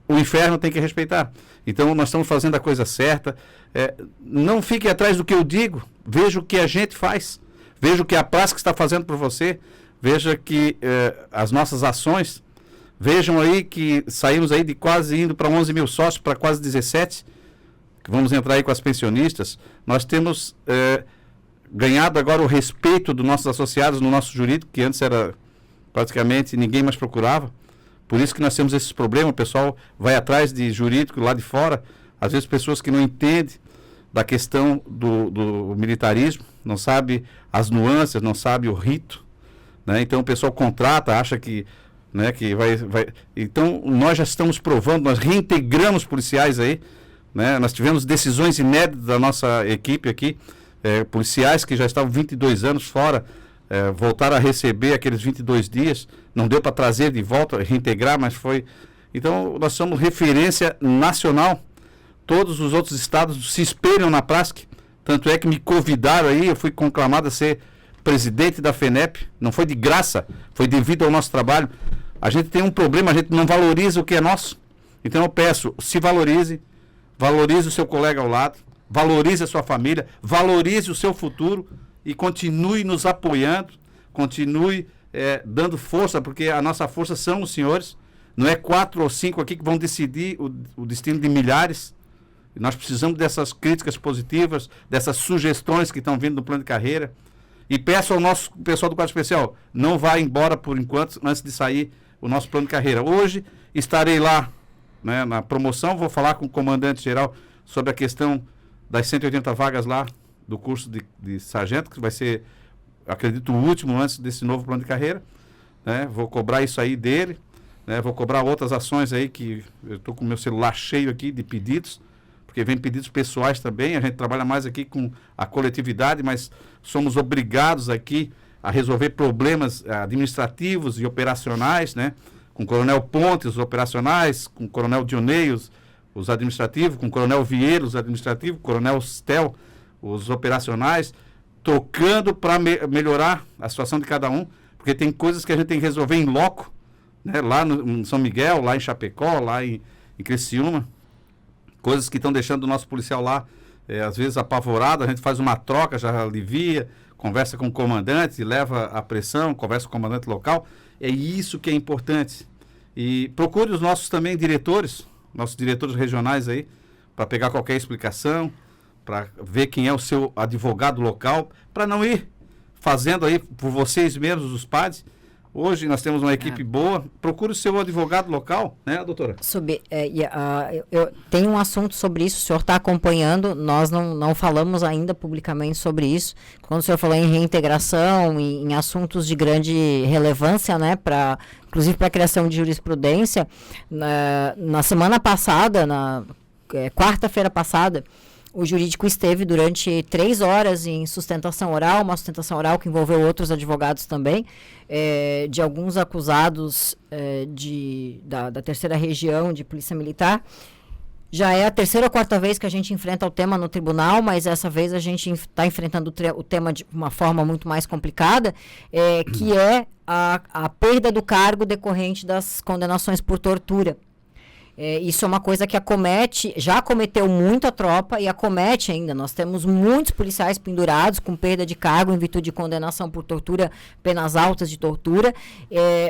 o inferno tem que respeitar. Então nós estamos fazendo a coisa certa. Não fique atrás do que eu digo, veja o que a gente faz, veja o que a Prasc está fazendo por você, veja que as nossas ações, vejam aí que saímos aí de quase indo para 11 mil sócios, para quase 17, que vamos entrar aí com as pensionistas. Nós temos ganhado agora o respeito dos nossos associados no nosso jurídico, que antes era praticamente ninguém mais procurava. Por isso que nós temos esses problemas, o pessoal vai atrás de jurídico lá de fora, às vezes pessoas que não entendem da questão do militarismo, não sabe as nuances, não sabe o rito, né? Então o pessoal contrata, acha que, né, que vai... Então nós já estamos provando, nós reintegramos policiais aí, né? Nós tivemos decisões inéditas da nossa equipe aqui, policiais que já estavam 22 anos fora, voltaram a receber aqueles 22 dias, não deu para trazer de volta, reintegrar, mas foi... Então nós somos referência nacional. Todos os outros estados se espelham na Prasc, tanto é que me convidaram aí, eu fui conclamado a ser presidente da FENEP, não foi de graça, foi devido ao nosso trabalho. A gente tem um problema, a gente não valoriza o que é nosso. Então eu peço, se valorize o seu colega ao lado, valorize a sua família, valorize o seu futuro e continue nos apoiando, continue dando força, porque a nossa força são os senhores, não é 4 ou 5 aqui que vão decidir o destino de milhares. Nós precisamos dessas críticas positivas, dessas sugestões que estão vindo do plano de carreira. E peço ao nosso pessoal do quadro especial, não vá embora por enquanto, antes de sair o nosso plano de carreira. Hoje estarei lá, né, na promoção, vou falar com o comandante-geral sobre a questão das 180 vagas lá do curso de sargento, que vai ser, acredito, o último antes desse novo plano de carreira. Né? Vou cobrar isso aí dele, né? Vou cobrar outras ações aí, que eu estou com o meu celular cheio aqui de pedidos, porque vem pedidos pessoais também. A gente trabalha mais aqui com a coletividade, mas somos obrigados aqui a resolver problemas administrativos e operacionais, né? Com o Coronel Pontes, os operacionais, com o Coronel Dionei, os administrativos, com o Coronel Vieira, os administrativos, Coronel Stel, os operacionais, tocando para melhorar a situação de cada um, porque tem coisas que a gente tem que resolver em loco, né? Lá em São Miguel, lá em Chapecó, lá em Criciúma, coisas que estão deixando o nosso policial lá, às vezes apavorado. A gente faz uma troca, já alivia, conversa com o comandante, leva a pressão, conversa com o comandante local. É isso que é importante. E procure os nossos também diretores, nossos diretores regionais aí, para pegar qualquer explicação, para ver quem é o seu advogado local, para não ir fazendo aí por vocês mesmos, os padres. Hoje nós temos uma equipe boa. Procure o seu advogado local, né, doutora? Eu tenho um assunto sobre isso, o senhor está acompanhando, nós não falamos ainda publicamente sobre isso. Quando o senhor falou em reintegração, em assuntos de grande relevância, né, inclusive para a criação de jurisprudência, na semana passada, quarta-feira passada, o jurídico esteve durante 3 horas em sustentação oral, uma sustentação oral que envolveu outros advogados também, de alguns acusados da 3ª Região de Polícia Militar. Já é a 3ª ou 4ª vez que a gente enfrenta o tema no tribunal, mas essa vez a gente está enfrentando o tema de uma forma muito mais complicada, que é a perda do cargo decorrente das condenações por tortura. Isso é uma coisa que já acometeu muito a tropa e acomete ainda. Nós temos muitos policiais pendurados com perda de cargo em virtude de condenação por tortura, penas altas de tortura,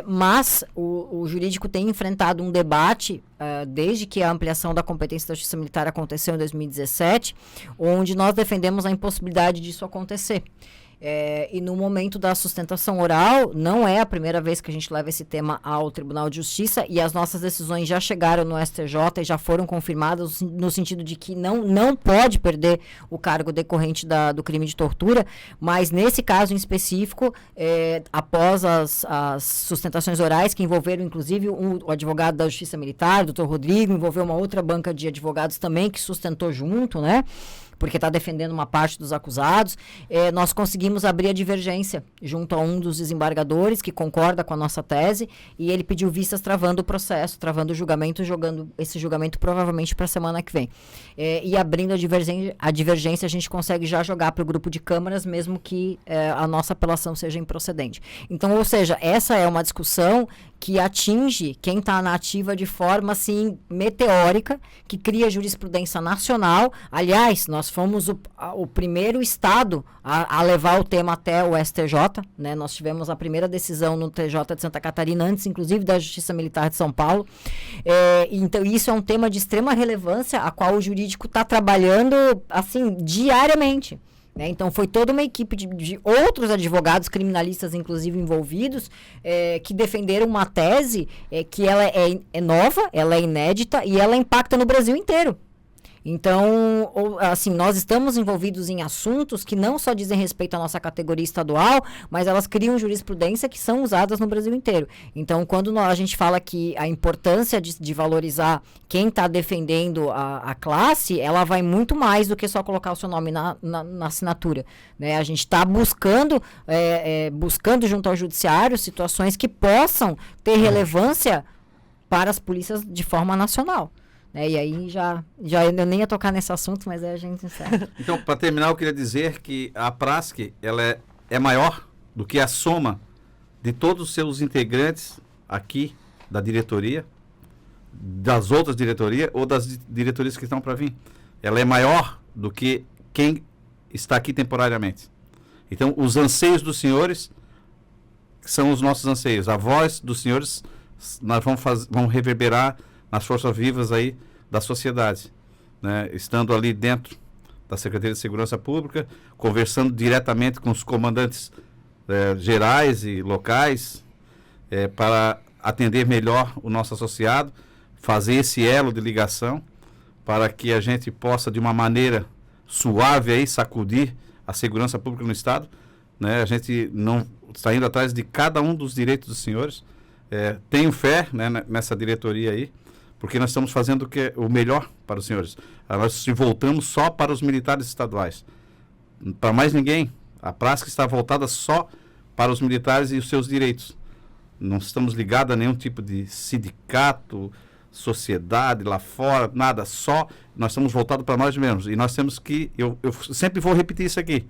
mas o jurídico tem enfrentado um debate desde que a ampliação da competência da Justiça Militar aconteceu em 2017, onde nós defendemos a impossibilidade disso acontecer. E no momento da sustentação oral, não é a primeira vez que a gente leva esse tema ao Tribunal de Justiça, e as nossas decisões já chegaram no STJ e já foram confirmadas no sentido de que não pode perder o cargo decorrente do crime de tortura, mas nesse caso em específico, após as sustentações orais, que envolveram inclusive o advogado da Justiça Militar, o Dr. Rodrigo, envolveu uma outra banca de advogados também que sustentou junto, né? Porque está defendendo uma parte dos acusados, nós conseguimos abrir a divergência junto a um dos desembargadores que concorda com a nossa tese, e ele pediu vistas travando o processo, travando o julgamento, jogando esse julgamento provavelmente para a semana que vem. E abrindo a divergência, a gente consegue já jogar para o grupo de câmaras, mesmo que a nossa apelação seja improcedente. Então, ou seja, essa é uma discussão que atinge quem está na ativa de forma, assim, meteórica, que cria jurisprudência nacional. Aliás, nós fomos o primeiro estado a levar o tema até o STJ, né? Nós tivemos a primeira decisão no TJ de Santa Catarina, antes, inclusive, da Justiça Militar de São Paulo. Então, isso é um tema de extrema relevância, a qual o jurídico está trabalhando, assim, diariamente. Então, foi toda uma equipe de outros advogados criminalistas, inclusive, envolvidos, que defenderam uma tese que ela é nova, ela é inédita e ela impacta no Brasil inteiro. Então, assim, nós estamos envolvidos em assuntos que não só dizem respeito à nossa categoria estadual, mas elas criam jurisprudência que são usadas no Brasil inteiro. Então, quando a gente fala que a importância de valorizar quem está defendendo a classe, ela vai muito mais do que só colocar o seu nome na assinatura, né? A gente está buscando junto ao judiciário situações que possam ter relevância para as polícias de forma nacional. E aí eu nem ia tocar nesse assunto, mas aí a gente encerra. Então, para terminar, eu queria dizer que a PRASC ela é maior do que a soma de todos os seus integrantes aqui da diretoria, das outras diretorias ou das diretorias que estão para vir. Ela é maior do que quem está aqui temporariamente. Então, os anseios dos senhores são os nossos anseios. A voz dos senhores nós vamos reverberar nas forças vivas aí da sociedade, né? Estando ali dentro da Secretaria de Segurança Pública, conversando diretamente com os comandantes gerais e locais, para atender melhor o nosso associado, fazer esse elo de ligação para que a gente possa, de uma maneira suave aí, sacudir a segurança pública no Estado, né? A gente não está indo atrás de cada um dos direitos dos senhores. Tenho fé, né, nessa diretoria aí, porque nós estamos fazendo o melhor para os senhores. Nós se voltamos só para os militares estaduais. Para mais ninguém. A prática está voltada só para os militares e os seus direitos. Não estamos ligados a nenhum tipo de sindicato, sociedade lá fora, nada. Só nós estamos voltados para nós mesmos. E nós temos que... Eu sempre vou repetir isso aqui.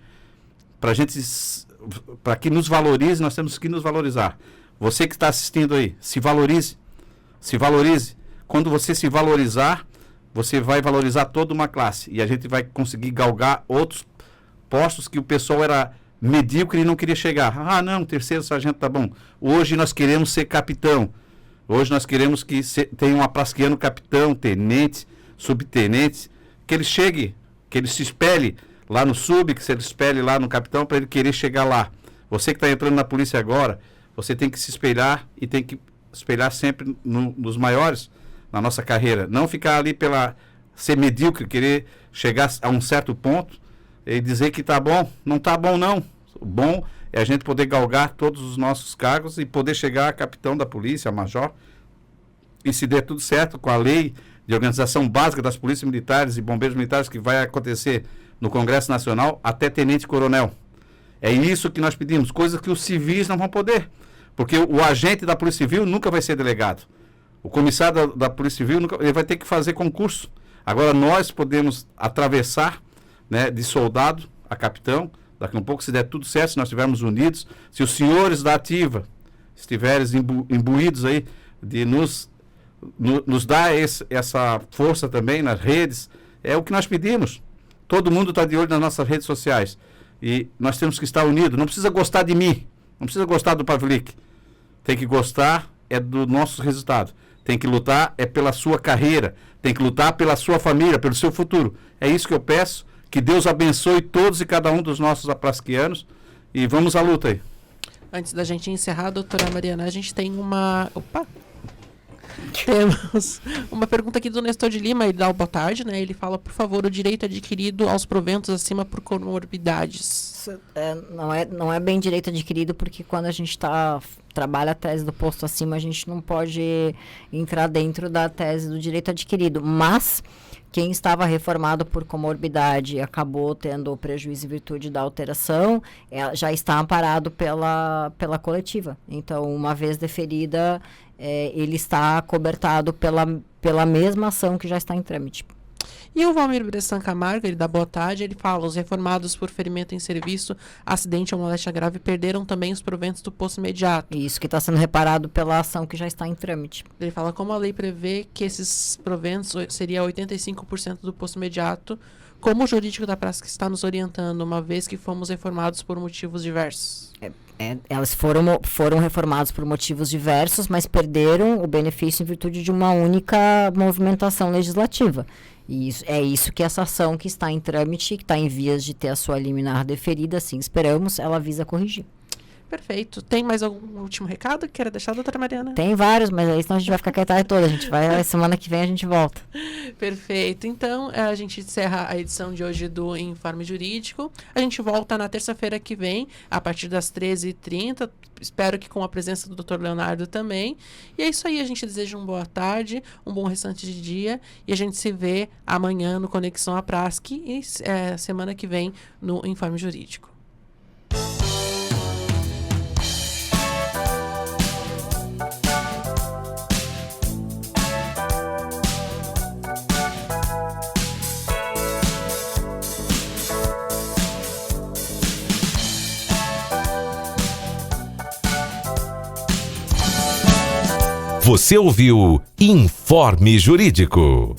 Para que nos valorize, nós temos que nos valorizar. Você que está assistindo aí, se valorize. Se valorize. Quando você se valorizar, você vai valorizar toda uma classe. E a gente vai conseguir galgar outros postos que o pessoal era medíocre e não queria chegar. Ah, não, terceiro sargento tá bom. Hoje nós queremos ser capitão. Hoje nós queremos que tenha um aprasquiano capitão, tenente, subtenente, que ele chegue, que ele se espelhe lá no sub, que se ele espelhe lá no capitão para ele querer chegar lá. Você que está entrando na polícia agora, você tem que se espelhar e tem que espelhar sempre nos maiores na nossa carreira. Não ficar ali ser medíocre, querer chegar a um certo ponto e dizer que tá bom. Não tá bom, não. O bom é a gente poder galgar todos os nossos cargos e poder chegar a capitão da polícia, a major. E se der tudo certo com a lei de organização básica das polícias militares e bombeiros militares que vai acontecer no Congresso Nacional, até tenente-coronel. É isso que nós pedimos, coisas que os civis não vão poder. Porque o agente da Polícia Civil nunca vai ser delegado. O comissário da Polícia Civil ele vai ter que fazer concurso. Agora nós podemos atravessar, né, de soldado a capitão. Daqui a um pouco, se der tudo certo, se nós estivermos unidos, se os senhores da ativa estiverem imbuídos aí de nos nos dá essa força também nas redes, é o que nós pedimos. Todo mundo está de olho nas nossas redes sociais. E nós temos que estar unidos. Não precisa gostar de mim, não precisa gostar do Pavlik. Tem que gostar do nosso resultado. Tem que lutar pela sua carreira. Tem que lutar pela sua família, pelo seu futuro. É isso que eu peço. Que Deus abençoe todos e cada um dos nossos aprasquianos. E vamos à luta aí. Antes da gente encerrar, doutora Mariana, a gente tem uma... Opa! Temos uma pergunta aqui do Nestor de Lima, ele dá o boa tarde, né? Ele fala, por favor, o direito adquirido aos proventos acima por comorbidades. Não é bem direito adquirido, porque quando a gente trabalha a tese do posto acima, a gente não pode entrar dentro da tese do direito adquirido. Mas quem estava reformado por comorbidade e acabou tendo prejuízo em virtude da alteração, já está amparado pela coletiva. Então, uma vez deferida, ele está acobertado pela mesma ação que já está em trâmite. E o Valmir Bressan Camargo, ele dá boa tarde, ele fala, os reformados por ferimento em serviço, acidente ou moléstia grave perderam também os proventos do posto imediato. Isso que está sendo reparado pela ação que já está em trâmite. Ele fala, como a lei prevê que esses proventos seria 85% do posto imediato, como o jurídico da praça que está nos orientando, uma vez que fomos reformados por motivos diversos? Elas foram reformados por motivos diversos, mas perderam o benefício em virtude de uma única movimentação legislativa. E isso que essa ação que está em trâmite, que está em vias de ter a sua liminar deferida, assim esperamos, ela visa corrigir. Perfeito. Tem mais algum último recado que queira deixar, doutora Mariana? Tem vários, mas aí senão a gente vai ficar aqui a tarde toda. Semana que vem a gente volta. Perfeito. Então, a gente encerra a edição de hoje do Informe Jurídico. A gente volta na terça-feira que vem, a partir das 13h30. Espero que com a presença do Dr. Leonardo também. E é isso aí. A gente deseja uma boa tarde, um bom restante de dia. E a gente se vê amanhã no Conexão Aprasc e semana que vem no Informe Jurídico. Você ouviu Informe Jurídico.